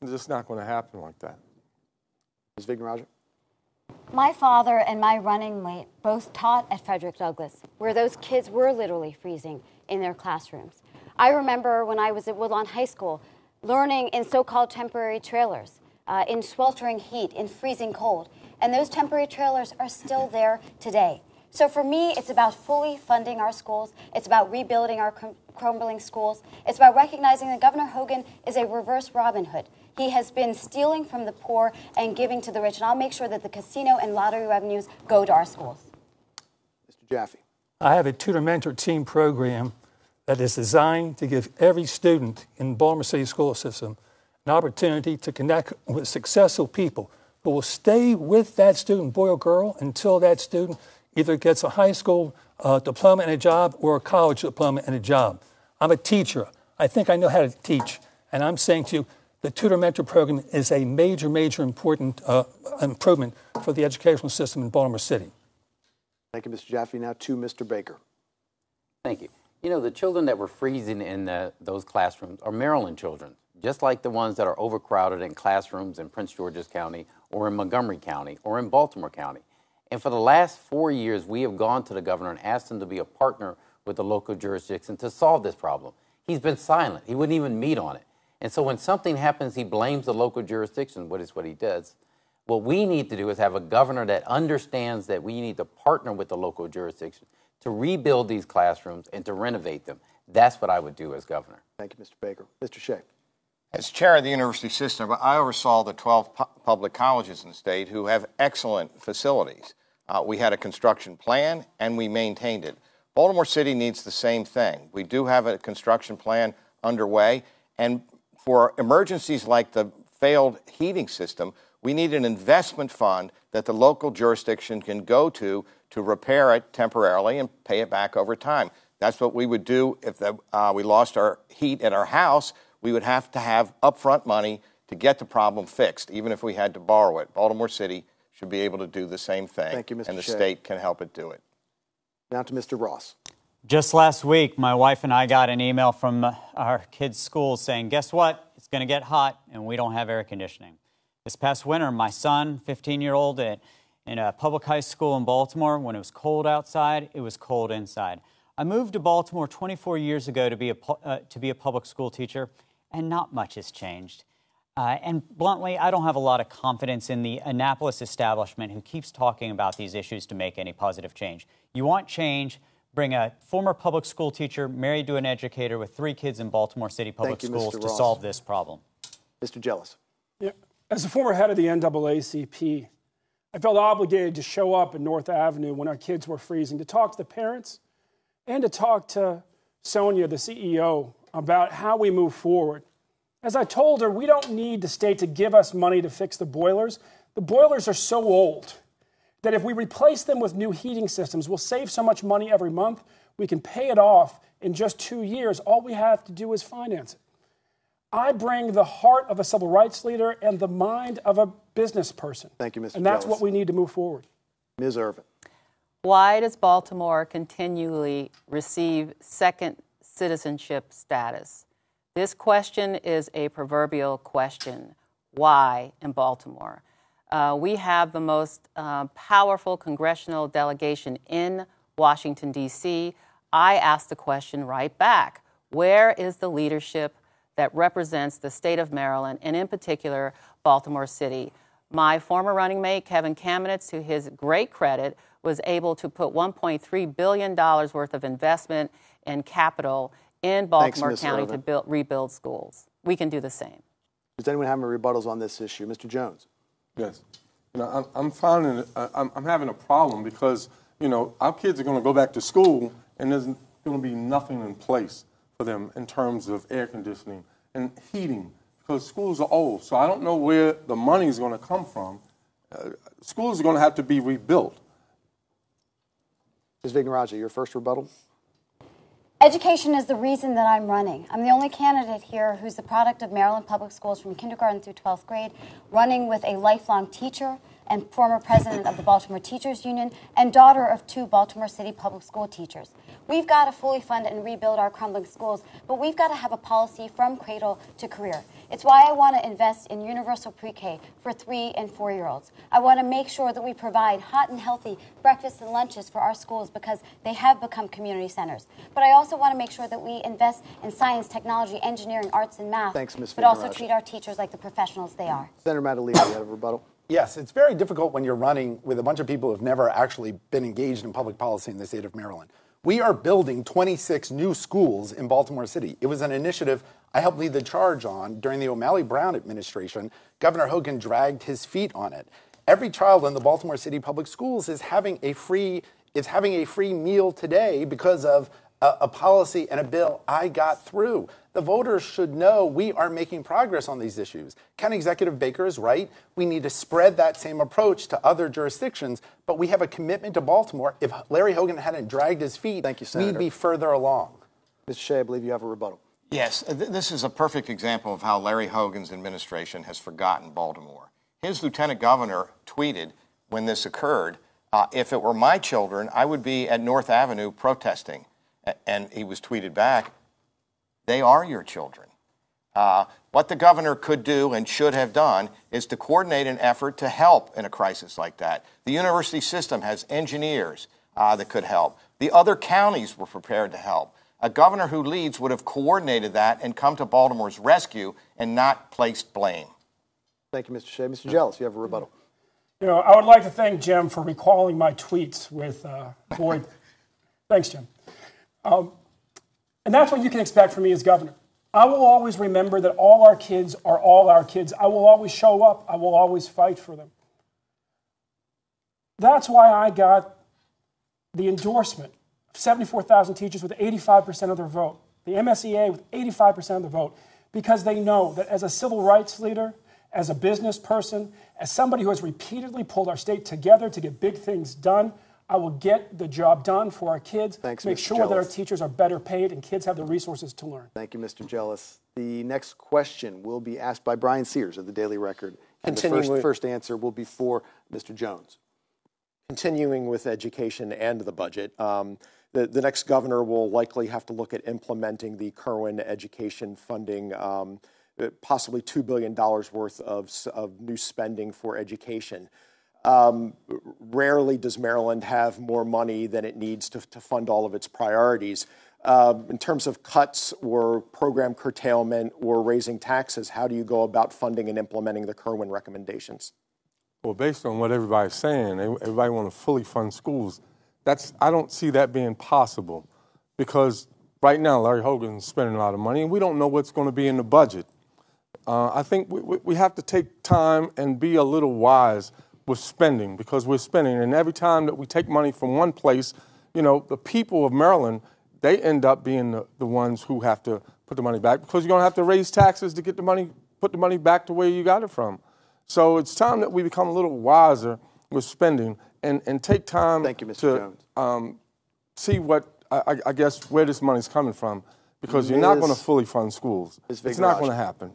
It's just not going to happen like that. Ms. Vignoraja? My father and my running mate both taught at Frederick Douglass, where those kids were literally freezing in their classrooms. I remember when I was at Woodlawn High School, learning in so-called temporary trailers, in sweltering heat, in freezing cold. And those temporary trailers are still there today. So for me, it's about fully funding our schools. It's about rebuilding our crumbling schools. It's about recognizing that Governor Hogan is a reverse Robin Hood. He has been stealing from the poor and giving to the rich. And I'll make sure that the casino and lottery revenues go to our schools. Mr. Jaffe. I have a tutor-mentor team program that is designed to give every student in the Baltimore City school system an opportunity to connect with successful people who will stay with that student, boy or girl, until that student either gets a high school diploma and a job or a college diploma and a job. I'm a teacher. I think I know how to teach. And I'm saying to you, the tutor-mentor program is a major, major important improvement for the educational system in Baltimore City. Thank you, Mr. Jaffe. Now to Mr. Baker. Thank you. You know, the children that were freezing in those classrooms are Maryland children, just like the ones that are overcrowded in classrooms in Prince George's County or in Montgomery County or in Baltimore County. And for the last 4 years, we have gone to the governor and asked him to be a partner with the local jurisdiction to solve this problem. He's been silent. He wouldn't even meet on it. And so when something happens, he blames the local jurisdiction, what is what he does. What we need to do is have a governor that understands that we need to partner with the local jurisdiction to rebuild these classrooms and to renovate them. That's what I would do as governor. Thank you, Mr. Baker. Mr. Shea. As chair of the university system, I oversaw the 12 public colleges in the state who have excellent facilities. We had a construction plan and we maintained it. Baltimore City needs the same thing. We do have a construction plan underway, and for emergencies like the failed heating system, we need an investment fund that the local jurisdiction can go to repair it temporarily and pay it back over time. That's what we would do if we lost our heat at our house. We would have to have upfront money to get the problem fixed, even if we had to borrow it. Baltimore City should be able to do the same thing. Thank you, Mr. And the Shea. state can help it do it. Now to Mr. Ross. Just last week, my wife and I got an email from our kids' school saying, guess what? It's going to get hot and we don't have air conditioning. This past winter, my son, 15-year-old, in a public high school in Baltimore, when it was cold outside, it was cold inside. I moved to Baltimore 24 years ago to be a public school teacher, and not much has changed. And bluntly, I don't have a lot of confidence in the Annapolis establishment who keeps talking about these issues to make any positive change. You want change, bring a former public school teacher married to an educator with 3 kids in Baltimore City public schools to solve this problem. Mr. Jealous. Yeah. As the former head of the NAACP, I felt obligated to show up in North Avenue when our kids were freezing, to talk to the parents and to talk to Sonia, the CEO, about how we move forward. As I told her, we don't need the state to give us money to fix the boilers. The boilers are so old that if we replace them with new heating systems, we'll save so much money every month, we can pay it off in just 2 years. All we have to do is finance it. I bring the heart of a civil rights leader and the mind of a business person. Thank you, Mr. And that's Jealous. what we need to move forward. Ms. Irvin. Why does Baltimore continually receive second citizenship status? This question is a proverbial question. Why in Baltimore? We have the most powerful congressional delegation in Washington, D.C. I ask the question right back. Where is the leadership that represents the state of Maryland, and in particular, Baltimore City? My former running mate, Kevin Kamenetz, to his great credit, was able to put $1.3 billion worth of investment in capital in Baltimore County to rebuild schools. We can do the same. Does anyone have any rebuttals on this issue? Mr. Jones. Yes. You know, I'm having a problem because, you know, our kids are going to go back to school and there's going to be nothing in place for them in terms of air conditioning and heating because schools are old. So I don't know where the money is going to come from. Schools are going to have to be rebuilt. Ms. Vignarajah, your first rebuttal? Education is the reason that I'm running. I'm the only candidate here who's the product of Maryland public schools from kindergarten through 12th grade, running with a lifelong teacher and former president of the Baltimore Teachers Union and daughter of 2 Baltimore City public school teachers. We've got to fully fund and rebuild our crumbling schools, but we've got to have a policy from cradle to career. It's why I want to invest in universal pre-K for 3- and 4-year-olds. I want to make sure that we provide hot and healthy breakfasts and lunches for our schools because they have become community centers. But I also want to make sure that we invest in science, technology, engineering, arts, and math, Thanks, Ms. but also Vignarajah. treat our teachers like the professionals they are. Senator Matalino, you have a rebuttal? Yes, it's very difficult when you're running with a bunch of people who have never actually been engaged in public policy in the state of Maryland. We are building 26 new schools in Baltimore City. It was an initiative I helped lead the charge on during the O'Malley Brown administration. Governor Hogan dragged his feet on it. Every child in the Baltimore City public schools is having a free is having a free meal today because of a policy and a bill I got through. The voters should know we are making progress on these issues. County Executive Baker is right. We need to spread that same approach to other jurisdictions, but we have a commitment to Baltimore. If Larry Hogan hadn't dragged his feet, Thank you, Senator. we'd be further along. Mr. Shea, I believe you have a rebuttal. Yes, this is a perfect example of how Larry Hogan's administration has forgotten Baltimore. His lieutenant governor tweeted when this occurred, if it were my children, I would be at North Avenue protesting. And he was tweeted back, they are your children. What the governor could do and should have done is to coordinate an effort to help in a crisis like that. The university system has engineers that could help. The other counties were prepared to help. A governor who leads would have coordinated that and come to Baltimore's rescue and not placed blame. Thank you, Mr. Shea. Mr. Jealous, you have a rebuttal. You know, I would like to thank Jim for recalling my tweets with Boyd. Thanks, Jim. And that's what you can expect from me as governor. I will always remember that all our kids are all our kids. I will always show up. I will always fight for them. That's why I got the endorsement of 74,000 teachers with 85% of their vote, the MSEA with 85% of the vote, because they know that as a civil rights leader, as a business person, as somebody who has repeatedly pulled our state together to get big things done, I will get the job done for our kids, Thanks, make Mr. sure Jealous. that our teachers are better paid and kids have the resources to learn. Thank you, Mr. Jealous. The next question will be asked by Brian Sears of the Daily Record. And the first answer will be for Mr. Jones. Continuing with education and the budget, the next governor will likely have to look at implementing the Kerwin education funding, possibly $2 billion worth of new spending for education. Rarely does Maryland have more money than it needs to fund all of its priorities. In terms of cuts or program curtailment or raising taxes, how do you go about funding and implementing the Kerwin recommendations? Well, based on what everybody's saying, everybody want to fully fund schools. I don't see that being possible because right now Larry Hogan's spending a lot of money and we don't know what's going to be in the budget. I think we have to take time and be a little wise with spending because we're spending. And every time that we take money from one place, you know, the people of Maryland, they end up being the ones who have to put the money back because you're going to have to raise taxes to get the money, put the money back to where you got it from. So it's time that we become a little wiser with spending and take time to see what, I guess, where this money's coming from because you're not going to fully fund schools. It's not going to happen.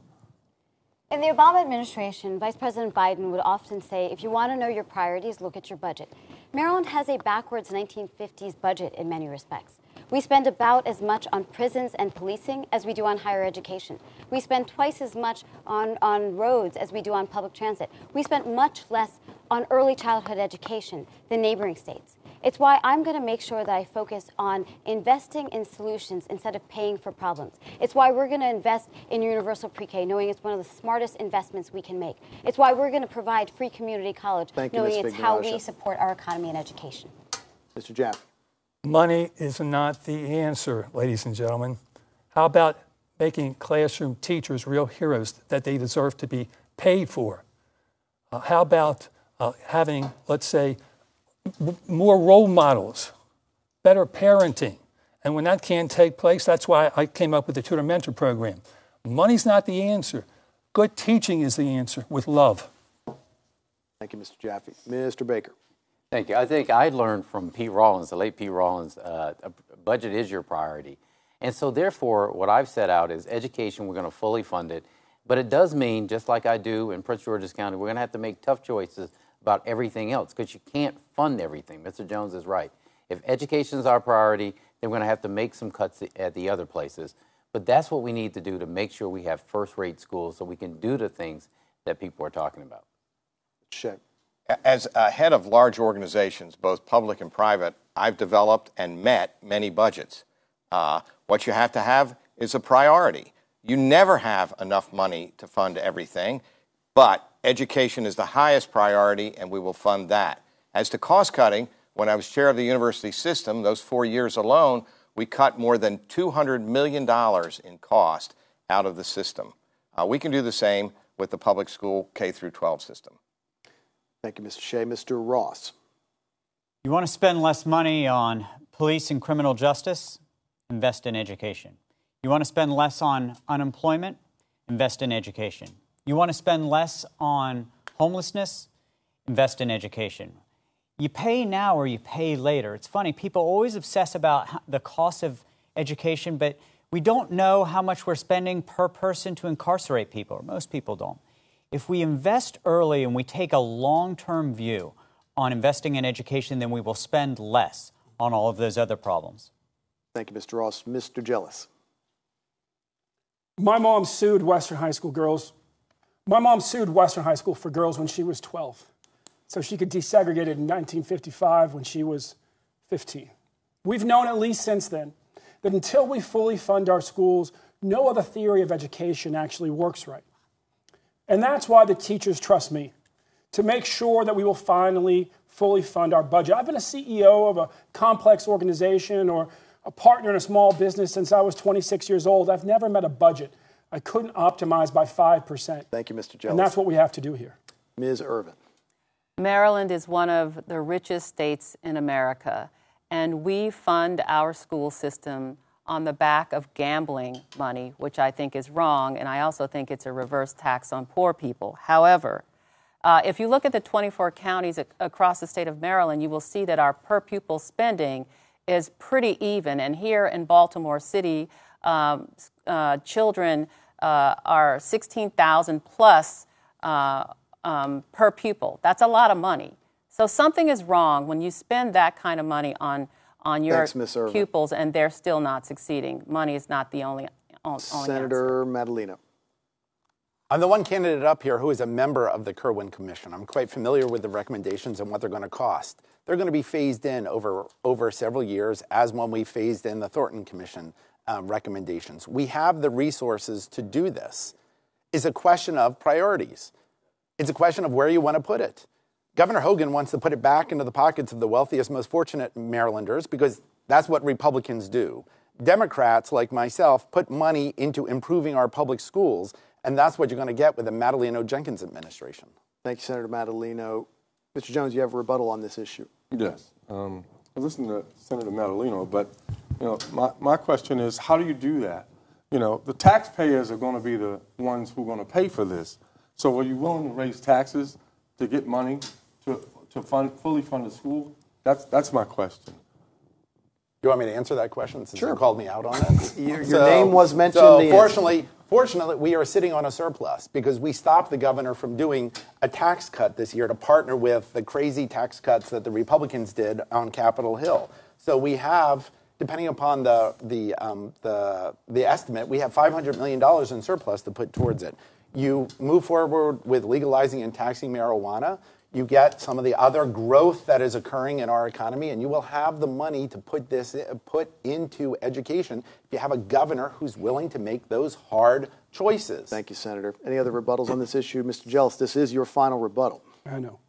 In the Obama administration, Vice President Biden would often say, if you want to know your priorities, look at your budget. Maryland has a backwards 1950s budget in many respects. We spend about as much on prisons and policing as we do on higher education. We spend twice as much on roads as we do on public transit. We spend much less on early childhood education than neighboring states. It's why I'm going to make sure that I focus on investing in solutions instead of paying for problems. It's why we're going to invest in universal pre-K, knowing it's one of the smartest investments we can make. It's why we're going to provide free community college, knowing it's how we support our economy and education. Mr. Jaffe. Money is not the answer, ladies and gentlemen. How about making classroom teachers real heroes that they deserve to be paid for? How about having, let's say, more role models, better parenting? And when that can't take place, that's why I came up with the tutor mentor program. Money's not the answer. Good teaching is the answer with love. Thank you, Mr. Jaffe. Mr. Baker. Thank you. I think I learned from Pete Rawlins, the late Pete Rawlins, budget is your priority. And so therefore, what I've set out is education, we're going to fully fund it. But it does mean, just like I do in Prince George's County, we're going to have to make tough choices about everything else because you can't fund everything. Mr. Jones is right. If education is our priority, then we're going to have to make some cuts at the other places. But that's what we need to do to make sure we have first-rate schools so we can do the things that people are talking about. Sure. As a head of large organizations, both public and private, I've developed and met many budgets. What you have to have is a priority. You never have enough money to fund everything, but education is the highest priority, and we will fund that. As to cost cutting, when I was chair of the university system, those 4 years alone, we cut more than $200 million in cost out of the system. We can do the same with the public school K-12 system. Thank you, Mr. Shea. Mr. Ross. You want to spend less money on police and criminal justice? Invest in education. You want to spend less on unemployment? Invest in education. You want to spend less on homelessness? Invest in education. You pay now or you pay later. It's funny, people always obsess about the cost of education, but we don't know how much we're spending per person to incarcerate people, or most people don't. If we invest early and we take a long-term view on investing in education, then we will spend less on all of those other problems. Thank you, Mr. Ross. Mr. Jealous. My mom sued Western High School girls. My mom sued Western High School for girls when she was 12, so she could desegregate it in 1955 when she was 15. We've known at least since then that until we fully fund our schools, no other theory of education actually works right. And that's why the teachers trust me to make sure that we will finally fully fund our budget. I've been a CEO of a complex organization or a partner in a small business since I was 26 years old. I've never met a budget I couldn't optimize by 5%. Thank you, Mr. Jealous. And that's what we have to do here. Ms. Irvin. Maryland is one of the richest states in America, and we fund our school system on the back of gambling money, which I think is wrong, and I also think it's a reverse tax on poor people. However, if you look at the 24 counties across the state of Maryland, you will see that our per pupil spending is pretty even. And here in Baltimore City, children are $16,000 plus per pupil. That's a lot of money. So something is wrong when you spend that kind of money on your pupils and they're still not succeeding. Money is not the only Senator Madaleno. I'm the one candidate up here who is a member of the Kirwan Commission. I'm quite familiar with the recommendations and what they're going to cost. They're going to be phased in over several years, as when we phased in the Thornton Commission recommendations. We have the resources to do this. It's a question of priorities. It's a question of where you want to put it. Governor Hogan wants to put it back into the pockets of the wealthiest, most fortunate Marylanders because that's what Republicans do. Democrats, like myself, put money into improving our public schools, and that's what you're going to get with the Madaleno-Jenkins administration. Thank you, Senator Madaleno. Mr. Jones, you have a rebuttal on this issue. Yes. I listened to Senator Madaleno, but my question is, how do you do that? The taxpayers are going to be the ones who are going to pay for this. So are you willing to raise taxes to get money to fully fund the school? That's my question. You want me to answer that question since Sure. you called me out on it? Your name was mentioned. Fortunately, we are sitting on a surplus because we stopped the governor from doing a tax cut this year to partner with the crazy tax cuts that the Republicans did on Capitol Hill. So we have, depending upon the estimate, we have $500 million in surplus to put towards it. You move forward with legalizing and taxing marijuana, you get some of the other growth that is occurring in our economy, and you will have the money to put into education if you have a governor who's willing to make those hard choices. Thank you, Senator. Any other rebuttals on this issue? Mr. Jealous, this is your final rebuttal. I know.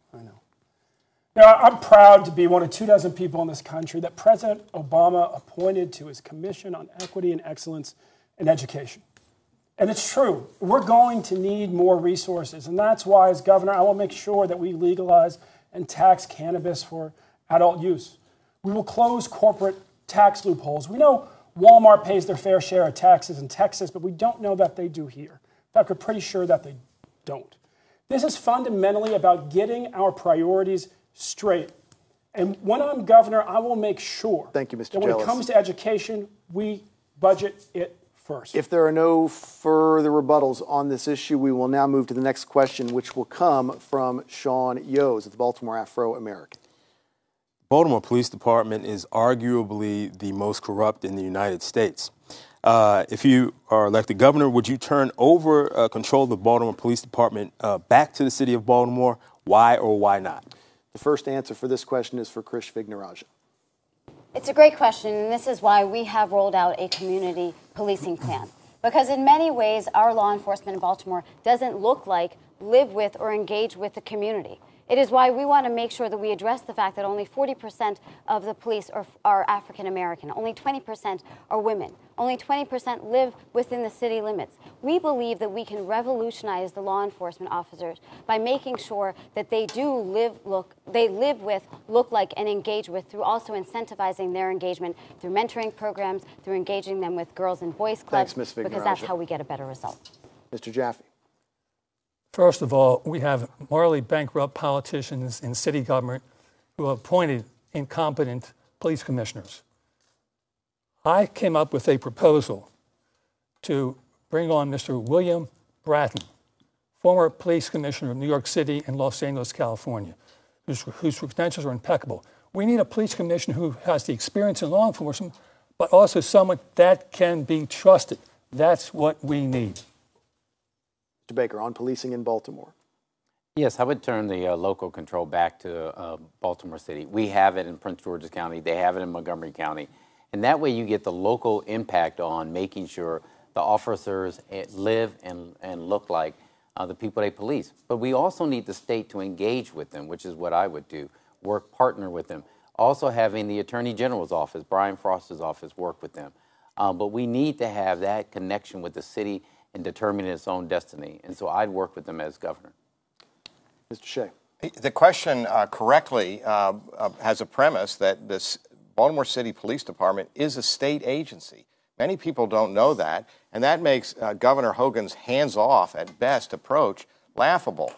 Now, I'm proud to be one of 24 people in this country that President Obama appointed to his Commission on Equity and Excellence in Education. And it's true, we're going to need more resources. And that's why, as governor, I will make sure that we legalize and tax cannabis for adult use. We will close corporate tax loopholes. We know Walmart pays their fair share of taxes in Texas, but we don't know that they do here. In fact, we're pretty sure that they don't. This is fundamentally about getting our priorities straight. And when I'm governor, I will make sure Thank you, Mr. that when it comes to education, we budget it first. If there are no further rebuttals on this issue, we will now move to the next question, which will come from Sean Yos of the Baltimore Afro-American. Baltimore Police Department is arguably the most corrupt in the United States. If you are elected governor, would you turn over control of the Baltimore Police Department back to the city of Baltimore? Why or why not? The first answer for this question is for Krish Vignarajah. It's a great question, and this is why we have rolled out a community policing plan. Because in many ways, our law enforcement in Baltimore doesn't look like, live with, or engage with the community. It is why we want to make sure that we address the fact that only 40% of the police are African American, only 20% are women, only 20% live within the city limits. We believe that we can revolutionize the law enforcement officers by making sure that they do live with, look like, and engage with, through also incentivizing their engagement through mentoring programs, through engaging them with girls and boys clubs, Thanks, Ms. because that's how we get a better result. Mr. Jaffe. First of all, we have morally bankrupt politicians in city government who have appointed incompetent police commissioners. I came up with a proposal to bring on Mr. William Bratton, former police commissioner of New York City and Los Angeles, California, whose credentials are impeccable. We need a police commissioner who has the experience in law enforcement, but also someone that can be trusted. That's what we need. Mr. Baker, on policing in Baltimore. Yes, I would turn the local control back to Baltimore City. We have it in Prince George's County. They have it in Montgomery County. And that way you get the local impact on making sure the officers live and look like the people they police. But we also need the state to engage with them, which is what I would do, partner with them. Also having the Attorney General's office, Brian Frost's office, work with them. But we need to have that connection with the city and determining its own destiny. And so I'd work with them as governor. Mr. Shea. The question correctly has a premise that this Baltimore City Police Department is a state agency. Many people don't know that, and that makes Governor Hogan's hands-off at best approach laughable.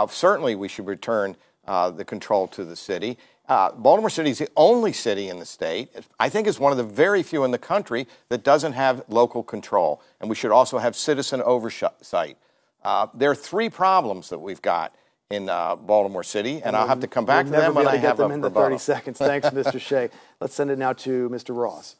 Certainly we should return the control to the city. Baltimore City is the only city in the state, I think it's one of the very few in the country that doesn't have local control, and we should also have citizen oversight. There are three problems that we've got in Baltimore City, and I'll have to come back to them when I have a rebuttal. 30 seconds. Thanks, Mr. Shea. Let's send it now to Mr. Ross.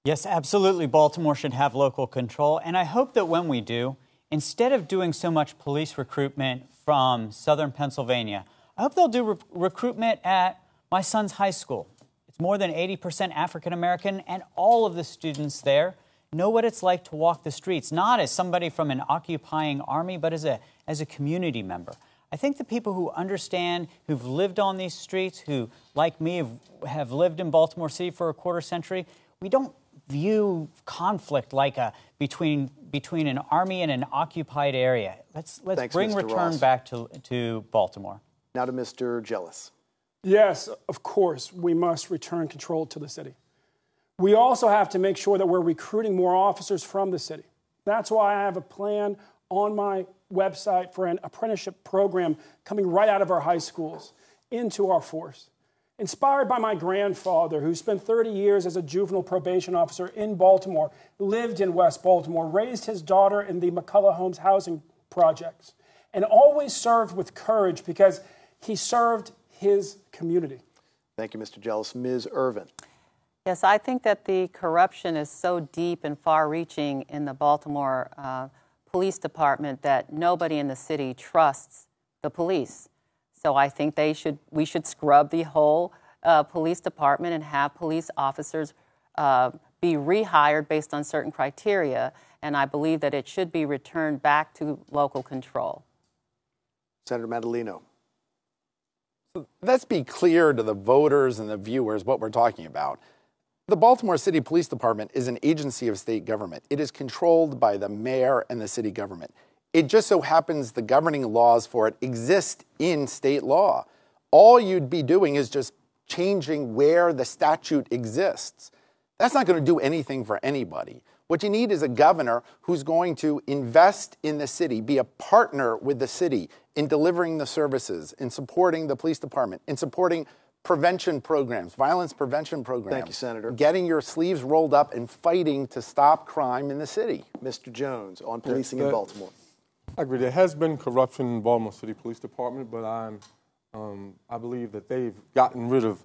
Yes, absolutely. Baltimore should have local control, and I hope that when we do, instead of doing so much police recruitment from southern Pennsylvania, I hope they'll do recruitment at my son's high school. It's more than 80% African American, and all of the students there know what it's like to walk the streets, not as somebody from an occupying army, but as a community member. I think the people who understand, who've lived on these streets, who, like me, have lived in Baltimore City for a quarter century, we don't view conflict like between an army and an occupied area. Let's bring Mr. return Ross. back to Baltimore. Now to Mr. Jealous. Yes, of course, we must return control to the city. We also have to make sure that we're recruiting more officers from the city. That's why I have a plan on my website for an apprenticeship program coming right out of our high schools into our force. Inspired by my grandfather, who spent 30 years as a juvenile probation officer in Baltimore, lived in West Baltimore, raised his daughter in the McCullough Homes housing projects, and always served with courage because he served his community. Thank you, Mr. Jealous. Ms. Irvin. Yes, I think that the corruption is so deep and far-reaching in the Baltimore Police Department that nobody in the city trusts the police. So I think we should scrub the whole police department and have police officers be rehired based on certain criteria. And I believe that it should be returned back to local control. Senator Madaleno. Let's be clear to the voters and the viewers what we're talking about. The Baltimore City Police Department is an agency of state government. It is controlled by the mayor and the city government. It just so happens the governing laws for it exist in state law. All you'd be doing is just changing where the statute exists. That's not going to do anything for anybody. What you need is a governor who's going to invest in the city, be a partner with the city in delivering the services, in supporting the police department, in supporting prevention programs, violence prevention programs. Thank you, Senator. Getting your sleeves rolled up and fighting to stop crime in the city. Mr. Jones, on policing in Baltimore. I agree. There has been corruption in Baltimore City Police Department, but I believe that they've gotten rid of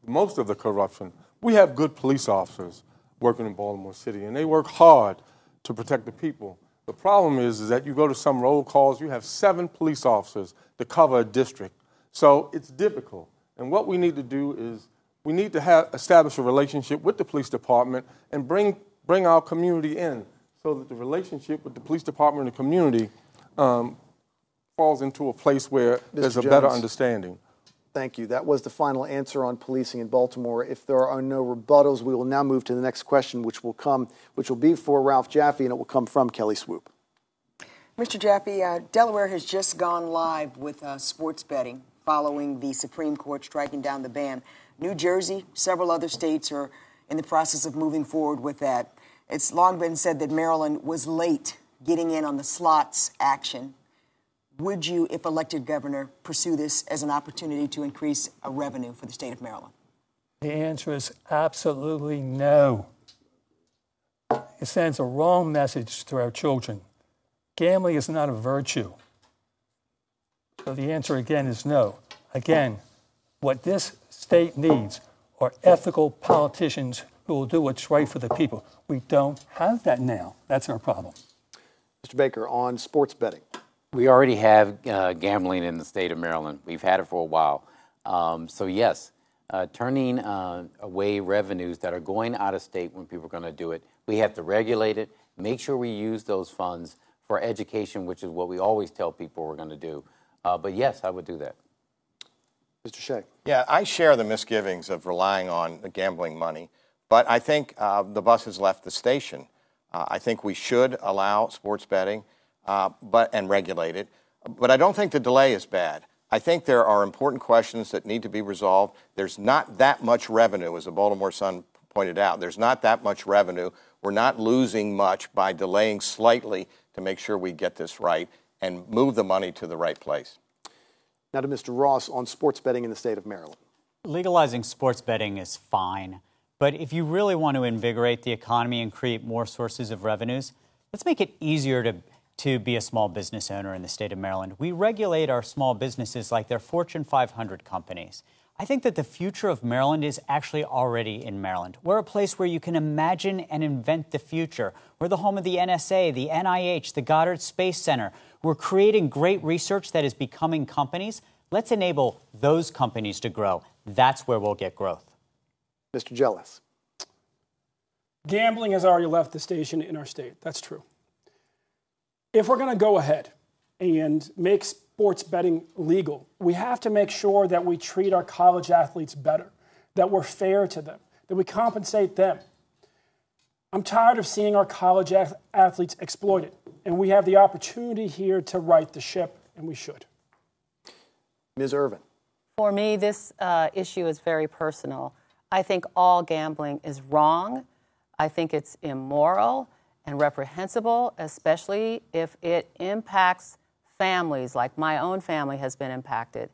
most of the corruption. We have good police officers working in Baltimore City, and they work hard to protect the people. The problem is that you go to some roll calls, you have 7 police officers to cover a district. So it's difficult. And what we need to do is we need to establish a relationship with the police department and bring our community in so that the relationship with the police department and the community falls into a place where there's a Jones. better understanding. Thank you. That was the final answer on policing in Baltimore. If there are no rebuttals, we will now move to the next question, which will be for Ralph Jaffe, and it will come from Kelly Swoop. Mr. Jaffe, Delaware has just gone live with sports betting following the Supreme Court striking down the ban. New Jersey, several other states are in the process of moving forward with that. It's long been said that Maryland was late getting in on the slots action. Would you, if elected governor, pursue this as an opportunity to increase a revenue for the state of Maryland? The answer is absolutely no. It sends a wrong message to our children. Gambling is not a virtue. So the answer again is no. Again, what this state needs are ethical politicians who will do what's right for the people. We don't have that now. That's our problem. Mr. Baker, on sports betting. We already have gambling in the state of Maryland. We've had it for a while. So yes, turning away revenues that are going out of state when people are going to do it, we have to regulate it, make sure we use those funds for education, which is what we always tell people we're going to do. But yes, I would do that. Mr. Shea. Yeah, I share the misgivings of relying on the gambling money, but I think the bus has left the station. I think we should allow sports betting and regulate it, but I don't think the delay is bad. I think there are important questions that need to be resolved. There's not that much revenue, as the Baltimore Sun pointed out. There's not that much revenue. We're not losing much by delaying slightly to make sure we get this right and move the money to the right place. Now to Mr. Ross on sports betting in the state of Maryland. Legalizing sports betting is fine, but if you really want to invigorate the economy and create more sources of revenues, let's make it easier to be a small business owner in the state of Maryland. We regulate our small businesses like they're Fortune 500 companies. I think that the future of Maryland is actually already in Maryland. We're a place where you can imagine and invent the future. We're the home of the NSA, the NIH, the Goddard Space Center. We're creating great research that is becoming companies. Let's enable those companies to grow. That's where we'll get growth. Mr. Jealous. Gambling has already left the station in our state. That's true. If we're going to go ahead and make sports betting legal, we have to make sure that we treat our college athletes better, that we're fair to them, that we compensate them. I'm tired of seeing our college athletes exploited, and we have the opportunity here to right the ship, and we should. Ms. Irvin. For me, this issue is very personal. I think all gambling is wrong. I think it's immoral and reprehensible, especially if it impacts families, like my own family has been impacted.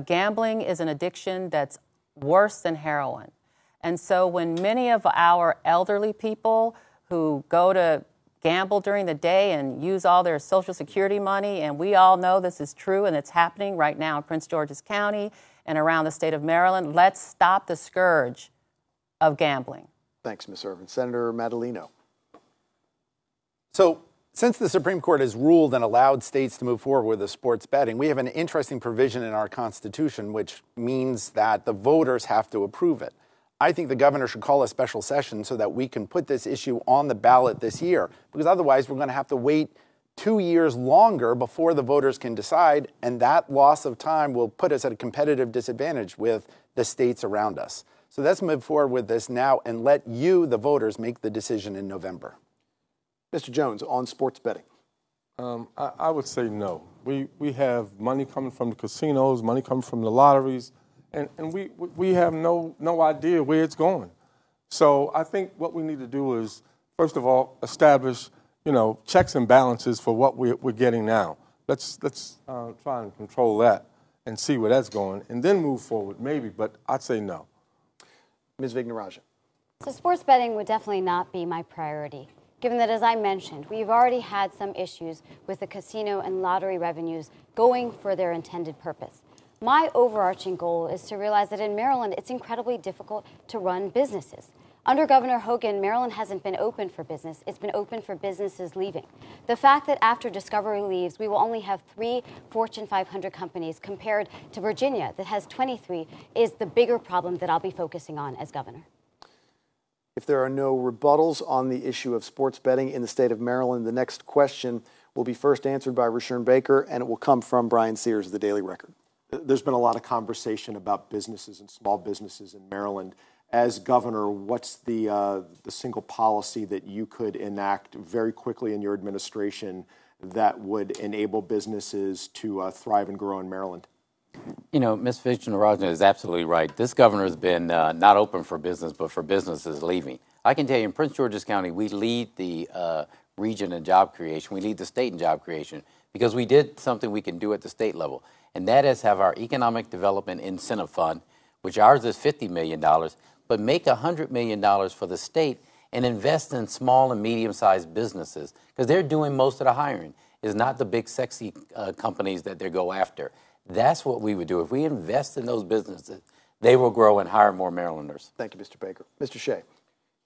Gambling is an addiction that's worse than heroin. And so when many of our elderly people who go to gamble during the day and use all their Social Security money, and we all know this is true and it's happening right now in Prince George's County and around the state of Maryland, let's stop the scourge of gambling. Thanks, Ms. Irvin. Senator Madaleno. So since the Supreme Court has ruled and allowed states to move forward with the sports betting, we have an interesting provision in our Constitution which means that the voters have to approve it. I think the governor should call a special session so that we can put this issue on the ballot this year, because otherwise we're going to have to wait 2 years longer before the voters can decide, and that loss of time will put us at a competitive disadvantage with the states around us. So let's move forward with this now and let you, the voters, make the decision in November. Mr. Jones, on sports betting. I would say no. We have money coming from the casinos, money coming from the lotteries, and we have no idea where it's going. So I think what we need to do is, first of all, establish, checks and balances for what we're getting now. Let's try and control that and see where that's going, and then move forward, maybe, but I'd say no. Ms. Vignarajah. So sports betting would definitely not be my priority, given that, as I mentioned, we've already had some issues with the casino and lottery revenues going for their intended purpose. My overarching goal is to realize that in Maryland, it's incredibly difficult to run businesses. Under Governor Hogan, Maryland hasn't been open for business. It's been open for businesses leaving. The fact that after Discovery leaves, we will only have 3 Fortune 500 companies compared to Virginia that has 23 is the bigger problem that I'll be focusing on as governor. If there are no rebuttals on the issue of sports betting in the state of Maryland, the next question will be first answered by Rushern Baker, and it will come from Brian Sears of the Daily Record. There's been a lot of conversation about businesses and small businesses in Maryland. As governor, what's the single policy that you could enact very quickly in your administration that would enable businesses to thrive and grow in Maryland? You know, Ms. Fitzgerald is absolutely right. This governor has been not open for business, but for businesses leaving. I can tell you in Prince George's County, we lead the region in job creation. We lead the state in job creation because we did something we can do at the state level, and that is have our Economic Development Incentive Fund, which ours is $50 million, but make $100 million for the state and invest in small and medium-sized businesses because they're doing most of the hiring. It's not the big, sexy companies that they go after. That's what we would do. If we invest in those businesses, they will grow and hire more Marylanders. Thank you, Mr. Baker. Mr. Shea.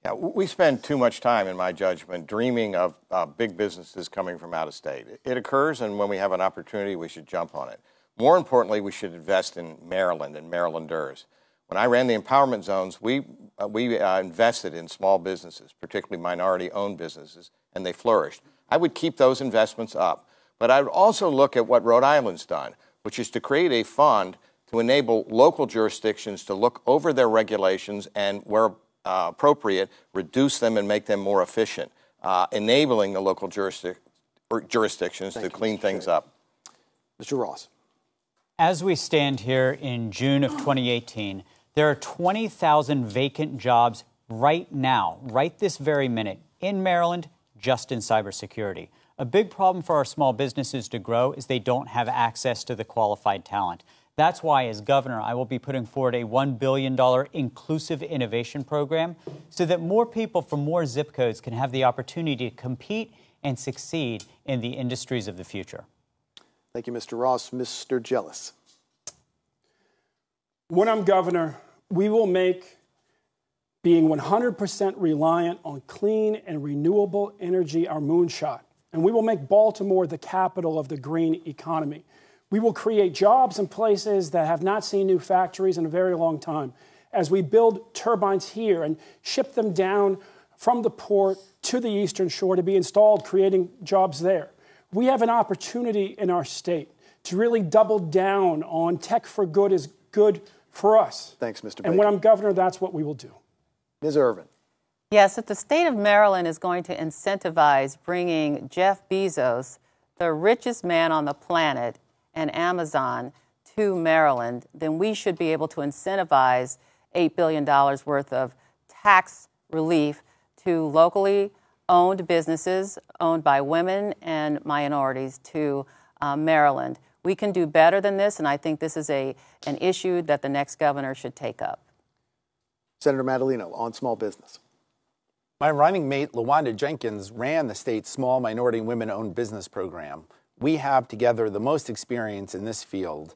Yeah, we spend too much time, in my judgment, dreaming of big businesses coming from out of state. It occurs, and when we have an opportunity, we should jump on it. More importantly, we should invest in Maryland and Marylanders. When I ran the empowerment zones, we invested in small businesses, particularly minority-owned businesses, and they flourished. I would keep those investments up, but I would also look at what Rhode Island's done, which is to create a fund to enable local jurisdictions to look over their regulations and, where appropriate, reduce them and make them more efficient, enabling the local jurisdictions to clean things up. Mr. Ross. As we stand here in June of 2018, there are 20,000 vacant jobs right now, right this very minute, in Maryland, just in cybersecurity. A big problem for our small businesses to grow is they don't have access to the qualified talent. That's why, as governor, I will be putting forward a $1 billion inclusive innovation program so that more people from more zip codes can have the opportunity to compete and succeed in the industries of the future. Thank you, Mr. Ross. Mr. Jealous. When I'm governor, we will make being 100% reliant on clean and renewable energy our moonshot. And we will make Baltimore the capital of the green economy. We will create jobs in places that have not seen new factories in a very long time as we build turbines here and ship them down from the port to the Eastern Shore to be installed, creating jobs there. We have an opportunity in our state to really double down on tech for good is good for us. Thanks, Mr. Baker. And when I'm governor, that's what we will do. Ms. Irvin. Yes, if the state of Maryland is going to incentivize bringing Jeff Bezos, the richest man on the planet, and Amazon to Maryland, then we should be able to incentivize $8 billion worth of tax relief to locally owned businesses owned by women and minorities to Maryland. We can do better than this, and I think this is an issue that the next governor should take up. Senator Madaleno on small business. My running mate, LaWanda Jenkins, ran the state's small minority and women-owned business program. We have together the most experience in this field.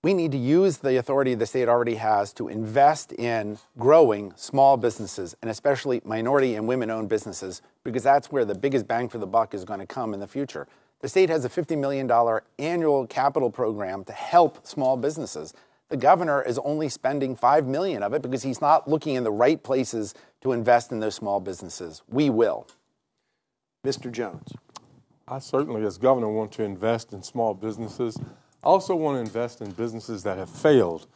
We need to use the authority the state already has to invest in growing small businesses, and especially minority and women-owned businesses, because that's where the biggest bang for the buck is going to come in the future. The state has a $50 million annual capital program to help small businesses. The governor is only spending $5 million of it because he's not looking in the right places to invest in those small businesses. We will. Mr. Jones. I certainly, as governor, want to invest in small businesses. I also want to invest in businesses that have failed,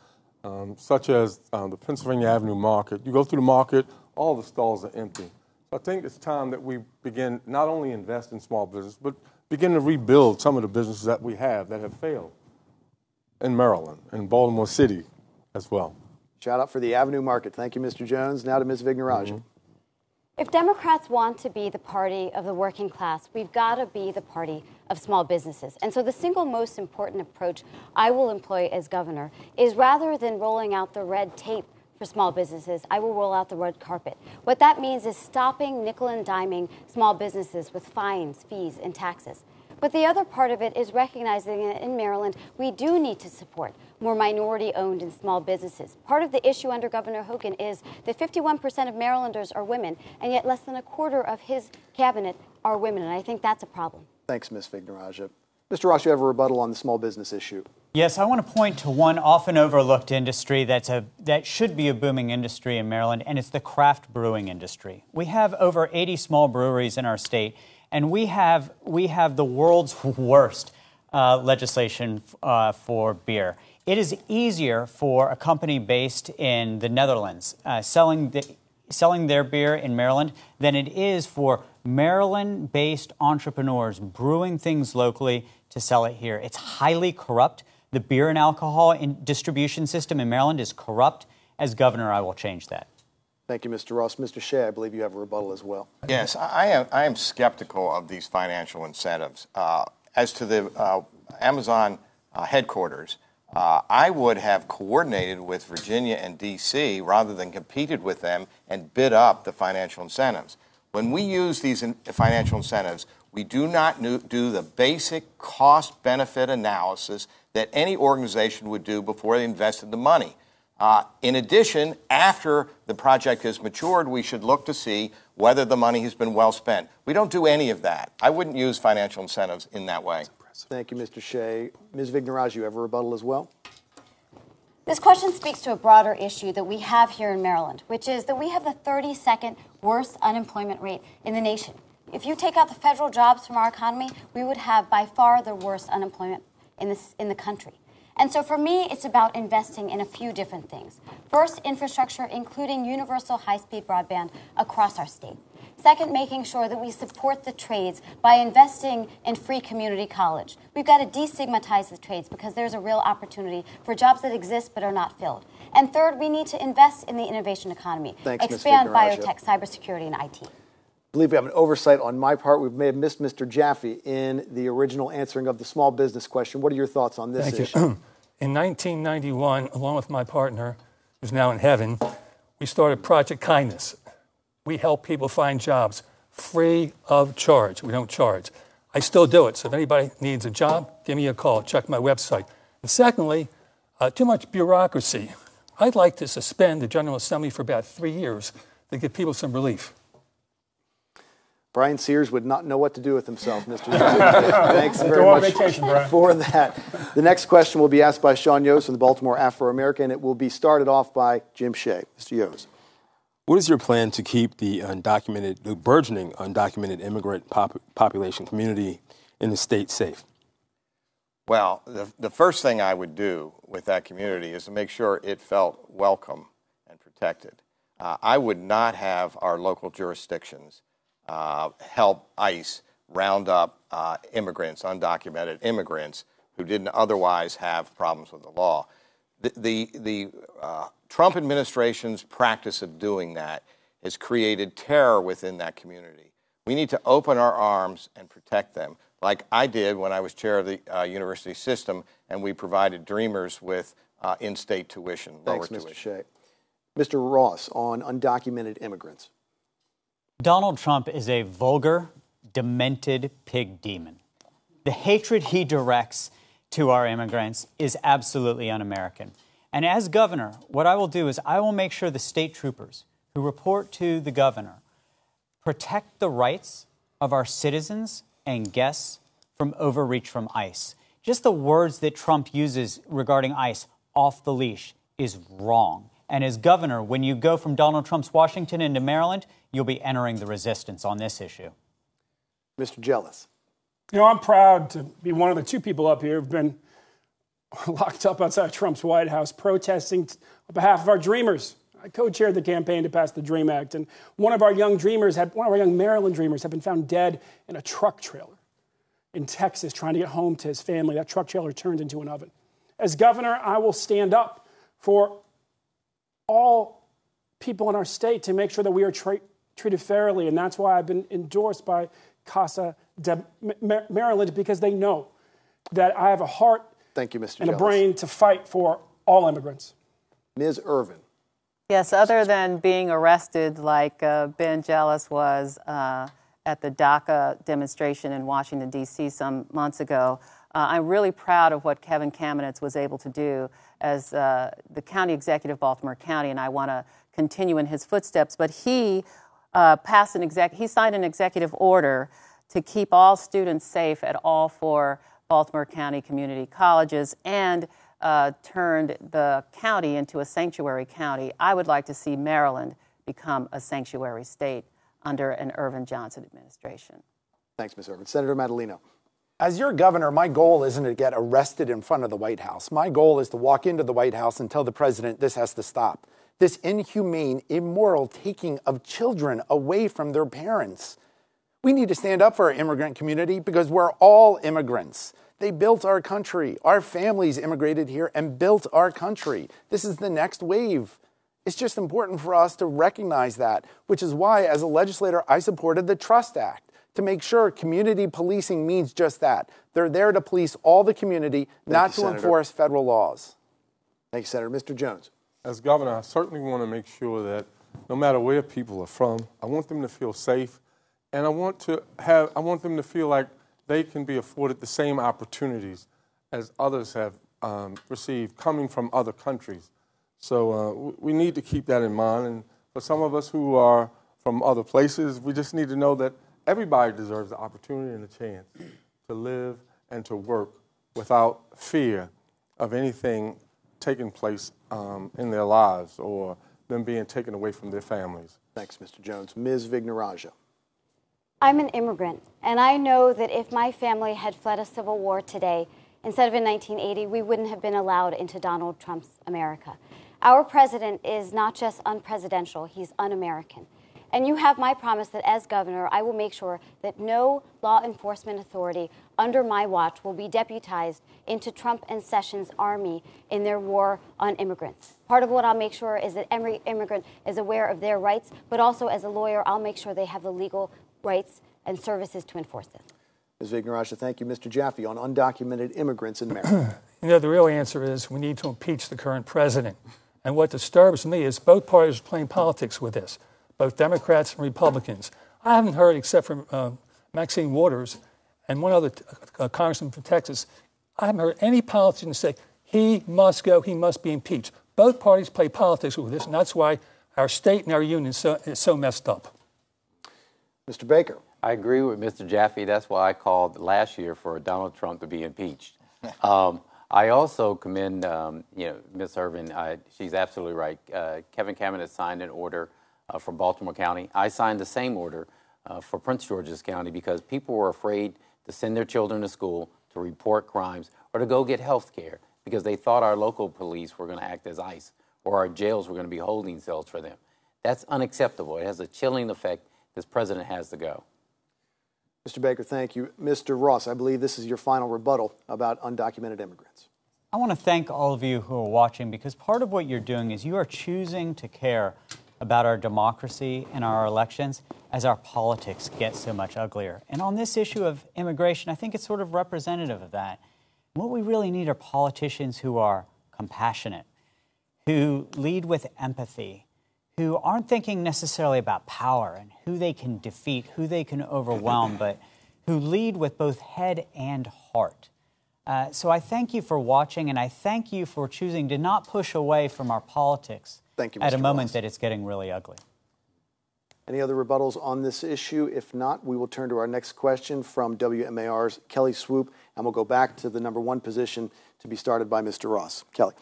such as the Pennsylvania Avenue Market. You go through the market, all the stalls are empty. So I think it's time that we begin not only invest in small business, but begin to rebuild some of the businesses that we have that have failed in Maryland and Baltimore City as well. Shout out for the Avenue Market. Thank you, Mr. Jones. Now to Ms. Vignarajah. If Democrats want to be the party of the working class, we've got to be the party of small businesses. And so the single most important approach I will employ as governor is, rather than rolling out the red tape for small businesses, I will roll out the red carpet. What that means is stopping nickel and diming small businesses with fines, fees, and taxes. But the other part of it is recognizing that in Maryland, we do need to support more minority-owned and small businesses. Part of the issue under Governor Hogan is that 51% of Marylanders are women, and yet less than a quarter of his cabinet are women, and I think that's a problem. Thanks, Ms. Vignarajah. Mr. Ross, you have a rebuttal on the small business issue. Yes, I want to point to one often overlooked industry that should be a booming industry in Maryland, and it's the craft brewing industry. We have over 80 small breweries in our state, and we have the world's worst legislation for beer. It is easier for a company based in the Netherlands selling their beer in Maryland than it is for Maryland-based entrepreneurs brewing things locally to sell it here. It's highly corrupt. The beer and alcohol distribution system in Maryland is corrupt. As governor, I will change that. Thank you, Mr. Ross. Mr. Shea, I believe you have a rebuttal as well. Yes, I am skeptical of these financial incentives. As to the Amazon headquarters, I would have coordinated with Virginia and D.C. rather than competed with them and bid up the financial incentives. When we use these financial incentives, we do not do the basic cost-benefit analysis that any organization would do before they invested the money. In addition, after the project has matured, we should look to see whether the money has been well spent. We don't do any of that. I wouldn't use financial incentives in that way. Thank you, Mr. Shea. Ms. Vigneraj, you have a rebuttal as well? This question speaks to a broader issue that we have here in Maryland, which is that we have the 32nd worst unemployment rate in the nation. If you take out the federal jobs from our economy, we would have by far the worst unemployment in the country. And so for me, it's about investing in a few different things. First, infrastructure, including universal high-speed broadband across our state. Second, making sure that we support the trades by investing in free community college. We've got to destigmatize the trades because there's a real opportunity for jobs that exist but are not filled. And third, we need to invest in the innovation economy. Thanks, expand Ms. Vigneraj. biotech, cybersecurity, and IT. I believe we have an oversight on my part. We may have missed Mr. Jaffe in the original answering of the small business question. What are your thoughts on this issue? In 1991, along with my partner, who's now in heaven, we started Project Kindness. We help people find jobs free of charge. We don't charge. I still do it. So if anybody needs a job, give me a call. Check my website. And secondly, too much bureaucracy. I'd like to suspend the General Assembly for about 3 years to give people some relief. Brian Sears would not know what to do with himself, Mr. Thanks very much for that. The next question will be asked by Sean Yost from the Baltimore Afro-American. It will be started off by Jim Shea. Mr. Yost. What is your plan to keep the burgeoning undocumented immigrant population community in the state safe? Well, the first thing I would do with that community is to make sure it felt welcome and protected. I would not have our local jurisdictions help ICE round up immigrants, undocumented immigrants, who didn't otherwise have problems with the law. The Trump administration's practice of doing that has created terror within that community. We need to open our arms and protect them, like I did when I was chair of the university system, and we provided Dreamers with in-state tuition, lower tuition. Thanks, Mr. Shea. Mr. Ross, on undocumented immigrants. Donald Trump is a vulgar, demented pig demon. The hatred he directs to our immigrants is absolutely un-American. And as governor, what I will do is I will make sure the state troopers who report to the governor protect the rights of our citizens and guests from overreach from ICE. Just the words that Trump uses regarding ICE, off the leash, is wrong. And as governor, when you go from Donald Trump's Washington into Maryland, you'll be entering the resistance on this issue. Mr. Jealous. You know, I'm proud to be one of the two people up here who've been locked up outside Trump's White House protesting on behalf of our dreamers. I co-chaired the campaign to pass the DREAM Act, and one of our young Maryland dreamers had been found dead in a truck trailer in Texas trying to get home to his family. That truck trailer turned into an oven. As governor, I will stand up for all people in our state to make sure that we are treated fairly, and that's why I've been endorsed by Casa de Maryland, because they know that I have a heart and a brain to fight for all immigrants. Ms. Irvin. Yes, other than being arrested like Ben Jealous was at the DACA demonstration in Washington, D.C. some months ago, I'm really proud of what Kevin Kamenetz was able to do as the county executive of Baltimore County, and I want to continue in his footsteps. But he signed an executive order to keep all students safe at all 4 Baltimore County community colleges and turned the county into a sanctuary county, I would like to see Maryland become a sanctuary state under an Irvin Johnson administration. Thanks, Ms. Irvin. Senator Madaleno. As your governor, my goal isn't to get arrested in front of the White House. My goal is to walk into the White House and tell the president this has to stop. This inhumane, immoral taking of children away from their parents. We need to stand up for our immigrant community because we're all immigrants. They built our country. Our families immigrated here and built our country. This is the next wave. It's just important for us to recognize that, which is why, as a legislator, I supported the Trust Act to make sure community policing means just that. They're there to police all the community, not to enforce federal laws. Thank you, Senator. Mr. Jones. As governor, I certainly want to make sure that no matter where people are from, I want them to feel safe, and I want them to feel like they can be afforded the same opportunities as others have received coming from other countries. So we need to keep that in mind. And for some of us who are from other places, we just need to know that everybody deserves the opportunity and the chance to live and to work without fear of anything taking place in their lives or them being taken away from their families. Thanks, Mr. Jones. Ms. Vignarajah. I'm an immigrant, and I know that if my family had fled a civil war today, instead of in 1980, we wouldn't have been allowed into Donald Trump's America. Our president is not just unpresidential, he's un-American. And you have my promise that as governor, I will make sure that no law enforcement authority under my watch will be deputized into Trump and Sessions' army in their war on immigrants. Part of what I'll make sure is that every immigrant is aware of their rights, but also as a lawyer, I'll make sure they have the legal rights and services to enforce it. Ms. Vignarajah, thank you. Mr. Jaffe, on undocumented immigrants in Maryland. You know, the real answer is we need to impeach the current president. And what disturbs me is both parties are playing politics with this, both Democrats and Republicans. I haven't heard, except for Maxine Waters and one other congressman from Texas, I haven't heard any politician say, he must go, he must be impeached. Both parties play politics with this, and that's why our state and our union is so messed up. Mr. Baker. I agree with Mr. Jaffe. That's why I called last year for Donald Trump to be impeached. I also commend, Ms. Irvin. She's absolutely right. Kevin Cabinet signed an order for Baltimore County. I signed the same order for Prince George's County because people were afraid to send their children to school, to report crimes, or to go get health care because they thought our local police were going to act as ICE or our jails were going to be holding cells for them. That's unacceptable. It has a chilling effect. This president has to go. Mr. Baker, thank you. Mr. Ross, I believe this is your final rebuttal about undocumented immigrants. I want to thank all of you who are watching because part of what you're doing is you are choosing to care about our democracy and our elections as our politics get so much uglier. And on this issue of immigration, I think it's sort of representative of that. What we really need are politicians who are compassionate, who lead with empathy, who aren't thinking necessarily about power and who they can defeat, who they can overwhelm, but who lead with both head and heart. So I thank you for watching, and I thank you for choosing to not push away from our politics at a moment that it's getting really ugly. Any other rebuttals on this issue? If not, we will turn to our next question from WMAR's Kelly Swoop, and we'll go back to the #1 position to be started by Mr. Ross. Kelly.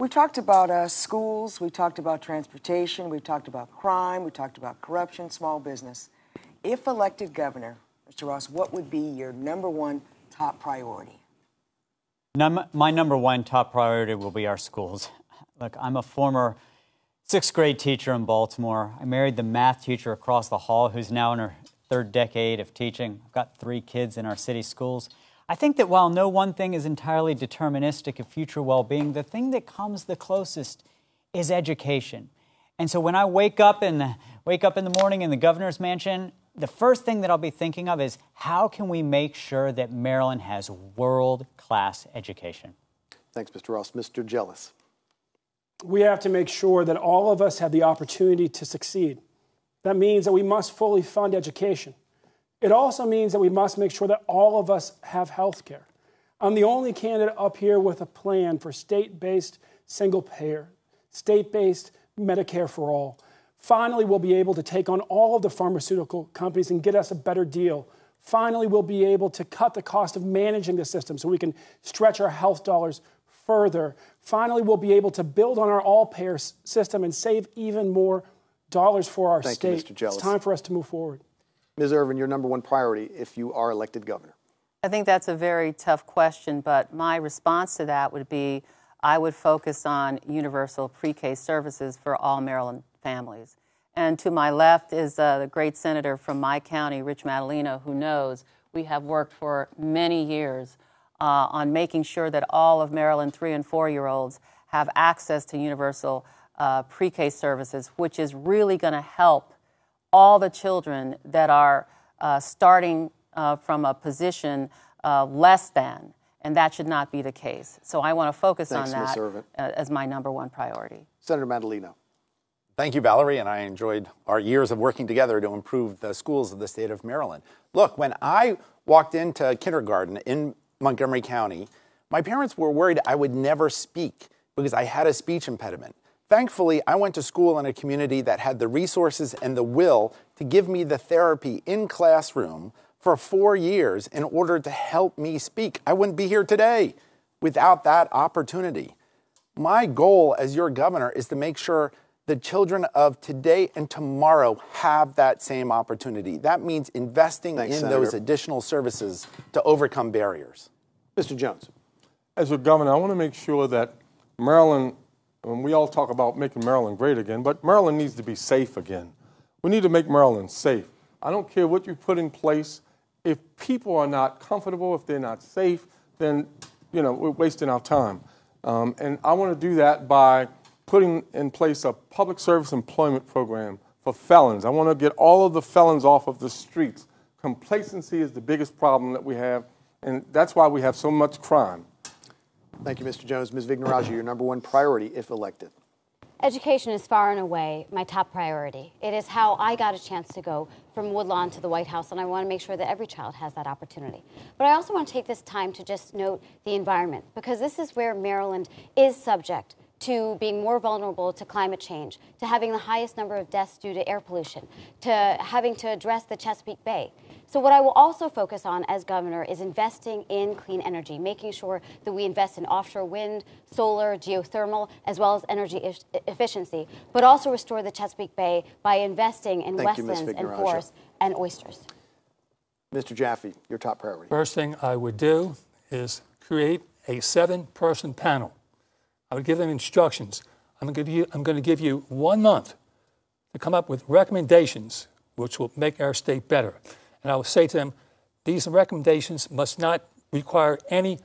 We talked about schools, we talked about transportation, we talked about crime, we talked about corruption, small business. If elected governor, Mr. Ross, what would be your #1 top priority? My #1 top priority will be our schools. Look, I'm a former 6th grade teacher in Baltimore. I married the math teacher across the hall who's now in her 3rd decade of teaching. I've got 3 kids in our city schools. I think that while no one thing is entirely deterministic of future well-being, the thing that comes the closest is education. And so when I wake up in the morning in the governor's mansion, the first thing that I'll be thinking of is how can we make sure that Maryland has world-class education? Thanks, Mr. Ross. Mr. Jealous. We have to make sure that all of us have the opportunity to succeed. That means that we must fully fund education. It also means that we must make sure that all of us have health care. I'm the only candidate up here with a plan for state-based single-payer, state-based Medicare for all. Finally, we'll be able to take on all of the pharmaceutical companies and get us a better deal Finally, we'll be able to cut the cost of managing the system so we can stretch our health dollars further. Finally, we'll be able to build on our all-payer system and save even more dollars for our state. Thank you, Mr. Jealous. It's time for us to move forward. Ms. Irvin, your number one priority if you are elected governor. I think that's a very tough question, but my response to that would be I would focus on universal pre-K services for all Maryland families. And to my left is the great senator from my county, Rich Madaleno, who knows we have worked for many years on making sure that all of Maryland 3- and 4-year-olds have access to universal pre-K services, which is really going to help all the children that are starting from a position less than, and that should not be the case. So I want to focus on that as my number one priority. Senator Madaleno. Thank you, Valerie, and I enjoyed our years of working together to improve the schools of the state of Maryland. Look, when I walked into kindergarten in Montgomery County, my parents were worried I would never speak because I had a speech impediment. Thankfully, I went to school in a community that had the resources and the will to give me the therapy in classroom for 4 years in order to help me speak. I wouldn't be here today without that opportunity. My goal as your governor is to make sure the children of today and tomorrow have that same opportunity. That means investing in those additional services to overcome barriers. Mr. Jones. As your governor, I want to make sure that Maryland, when we all talk about making Maryland great again, but Maryland needs to be safe again. We need to make Maryland safe. I don't care what you put in place. If people are not comfortable, if they're not safe, then, we're wasting our time. And I want to do that by putting in place a public service employment program for felons. I want to get all of the felons off of the streets. Complacency is the biggest problem that we have, and that's why we have so much crime. Thank you, Mr. Jones. Ms. Vignarajah, your number one priority if elected. Education is far and away my top priority. It is how I got a chance to go from Woodlawn to the White House, and I want to make sure that every child has that opportunity. But I also want to take this time to just note the environment, because this is where Maryland is subject to being more vulnerable to climate change, to having the highest number of deaths due to air pollution, to having to address the Chesapeake Bay. So what I will also focus on as governor is investing in clean energy, making sure that we invest in offshore wind, solar, geothermal, as well as energy efficiency, but also restore the Chesapeake Bay by investing in wetlands and forests and oysters. Mr. Jaffe, your top priority. First thing I would do is create a 7-person panel. I would give them instructions. I'm going to give you 1 month to come up with recommendations which will make our state better. And I will say to them, these recommendations must not require any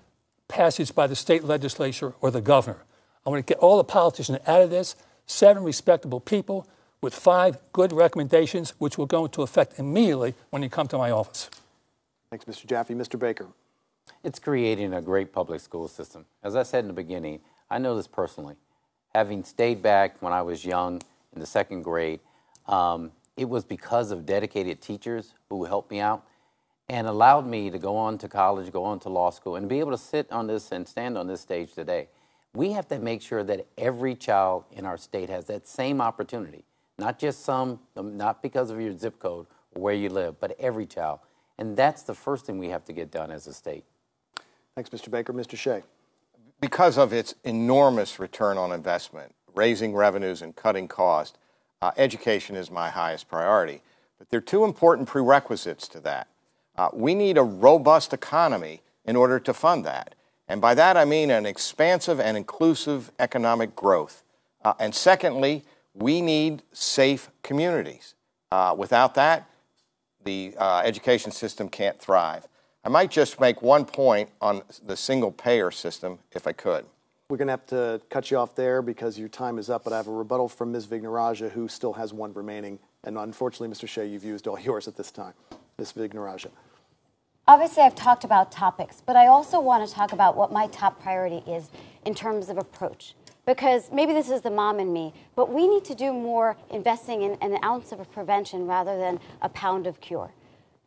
passage by the state legislature or the governor. I want to get all the politicians out of this, 7 respectable people with 5 good recommendations, which will go into effect immediately when you come to my office. Thanks, Mr. Jaffe. Mr. Baker. It's creating a great public school system. As I said in the beginning, I know this personally. Having stayed back when I was young in the 2nd grade, it was because of dedicated teachers who helped me out and allowed me to go on to college, go on to law school, and be able to sit on this and stand on this stage today. We have to make sure that every child in our state has that same opportunity, not just some, not because of your zip code or where you live, but every child. And that's the first thing we have to get done as a state. Thanks, Mr. Baker. Mr. Shea. Because of its enormous return on investment, raising revenues and cutting costs, education is my highest priority. But there are 2 important prerequisites to that. We need a robust economy in order to fund that. And by that I mean an expansive and inclusive economic growth. And secondly, we need safe communities. Without that, the education system can't thrive. I might just make one point on the single-payer system, if I could. We're going to have to cut you off there because your time is up, but I have a rebuttal from Ms. Vignarajah, who still has 1 remaining. And unfortunately, Mr. Shea, you've used all yours at this time. Ms. Vignarajah. Obviously, I've talked about topics, but I also want to talk about what my top priority is in terms of approach. Because maybe this is the mom in me, but we need to do more investing in an ounce of prevention rather than a pound of cure.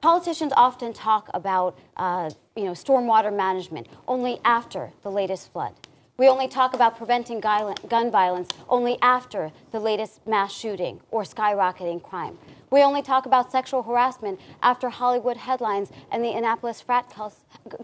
Politicians often talk about stormwater management only after the latest flood. We only talk about preventing gun violence only after the latest mass shooting or skyrocketing crime. We only talk about sexual harassment after Hollywood headlines and the Annapolis frat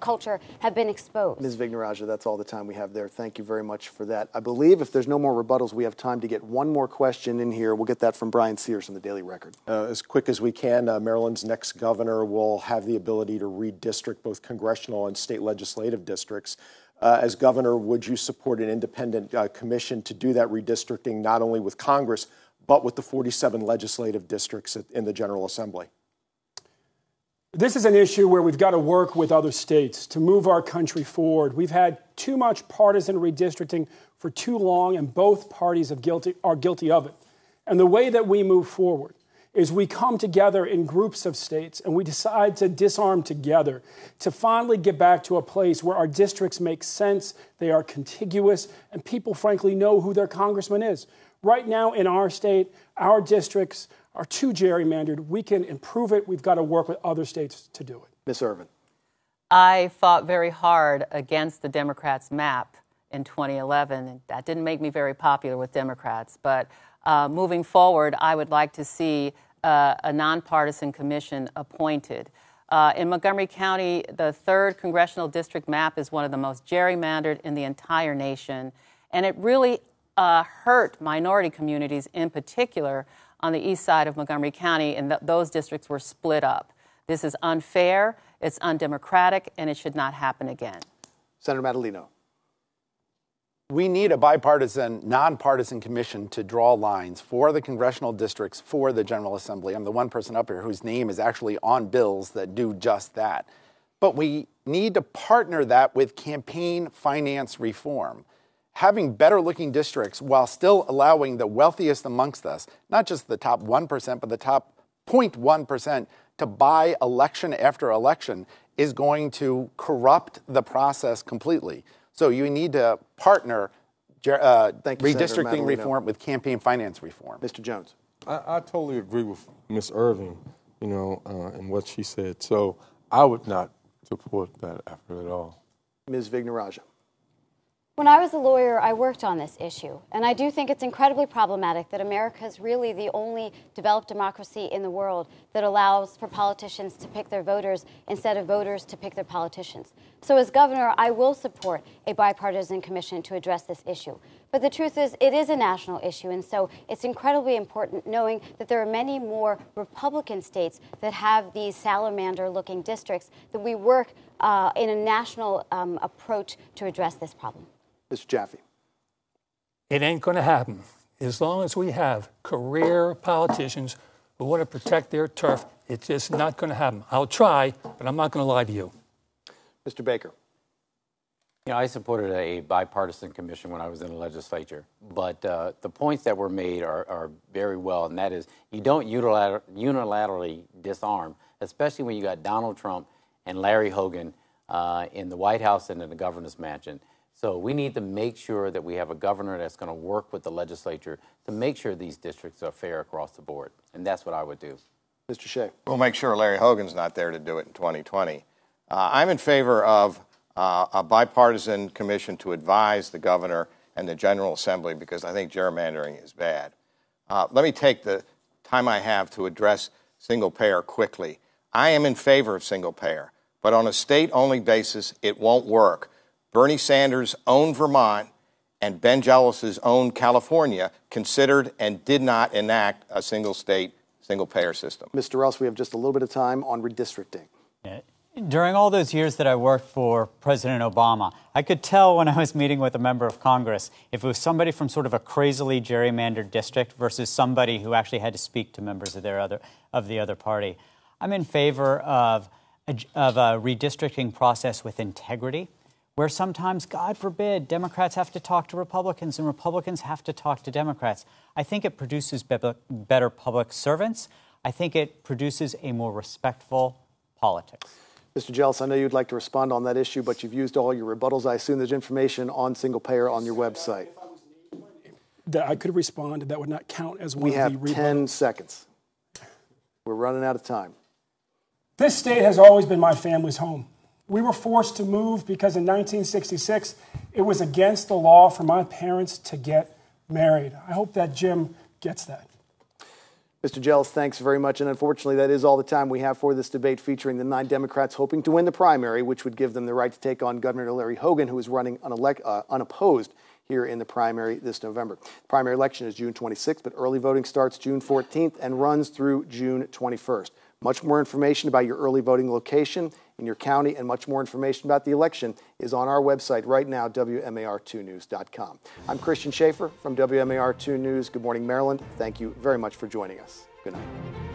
culture have been exposed. Ms. Vignarajah, that's all the time we have there. Thank you very much for that. I believe if there's no more rebuttals, we have time to get one more question in here. We'll get that from Brian Sears from the Daily Record. As quick as we can, Maryland's next governor will have the ability to redistrict both congressional and state legislative districts. As governor, would you support an independent commission to do that redistricting, not only with Congress, but with the 47 legislative districts in the General Assembly? This is an issue where we've got to work with other states to move our country forward. We've had too much partisan redistricting for too long, and both parties are guilty of it. And the way that we move forward is we come together in groups of states and we decide to disarm together to finally get back to a place where our districts make sense, they are contiguous, and people frankly know who their congressman is. Right now in our state, our districts are too gerrymandered. We can improve it. We've got to work with other states to do it. Ms. Irvin. I fought very hard against the Democrats' map in 2011, and that didn't make me very popular with Democrats. But moving forward, I would like to see a nonpartisan commission appointed. In Montgomery County, the 3rd Congressional District map is one of the most gerrymandered in the entire nation, and it really hurt minority communities in particular on the east side of Montgomery County, and those districts were split up. This is unfair, it's undemocratic, and it should not happen again. Senator Madaleno. We need a bipartisan, nonpartisan commission to draw lines for the congressional districts for the General Assembly. I'm the one person up here whose name is actually on bills that do just that. But we need to partner that with campaign finance reform. Having better-looking districts while still allowing the wealthiest amongst us, not just the top 1%, but the top 0.1%, to buy election after election is going to corrupt the process completely. So you need to partner redistricting reform with campaign finance reform. Mr. Jones. I totally agree with Ms. Irving, and what she said. So I would not support that effort at all. Ms. Vignarajah. When I was a lawyer, I worked on this issue, and I do think it's incredibly problematic that America is really the only developed democracy in the world that allows for politicians to pick their voters instead of voters to pick their politicians. So as governor, I will support a bipartisan commission to address this issue. But the truth is, it is a national issue, and so it's incredibly important knowing that there are many more Republican states that have these salamander-looking districts, that we work in a national approach to address this problem. Mr. Jaffe. It ain't going to happen. As long as we have career politicians who want to protect their turf, it's just not going to happen. I'll try, but I'm not going to lie to you. Mr. Baker. I supported a bipartisan commission when I was in the legislature, but the points that were made are very well, and that is you don't unilaterally disarm, especially when you got Donald Trump and Larry Hogan in the White House and in the governor's mansion. So we need to make sure that we have a governor that's going to work with the legislature to make sure these districts are fair across the board, and that's what I would do. Mr. Shea. We'll make sure Larry Hogan's not there to do it in 2020. I'm in favor of a bipartisan commission to advise the governor and the General Assembly because I think gerrymandering is bad. Let me take the time I have to address single payer quickly. I am in favor of single payer, but on a state-only basis, it won't work. Bernie Sanders' own Vermont and Ben Jealous' own California considered and did not enact a single-state, single-payer system. Mr. Ross, we have just a little bit of time on redistricting. During all those years that I worked for President Obama, I could tell when I was meeting with a member of Congress if it was somebody from sort of a crazily gerrymandered district versus somebody who actually had to speak to members of the other party. I'm in favor of a redistricting process with integrity, where sometimes, God forbid, Democrats have to talk to Republicans and Republicans have to talk to Democrats. I think it produces better public servants. I think it produces a more respectful politics. Mr. Jealous, I know you'd like to respond on that issue, but you've used all your rebuttals. I assume there's information on single payer on your website. That I could respond, that would not count as one of the rebuttals. We have 10 seconds. We're running out of time. This state has always been my family's home. We were forced to move because in 1966, It was against the law for my parents to get married. I hope that Jim gets that. Mr. Jealous, thanks very much. And unfortunately, that is all the time we have for this debate featuring the 9 Democrats hoping to win the primary, which would give them the right to take on Governor Larry Hogan, who is running unopposed here in the primary this November. The primary election is June 26th, but early voting starts June 14th and runs through June 21st. Much more information about your early voting location in your county and much more information about the election is on our website right now, WMAR2news.com. I'm Christian Schaefer from WMAR2 News. Good morning, Maryland. Thank you very much for joining us. Good night.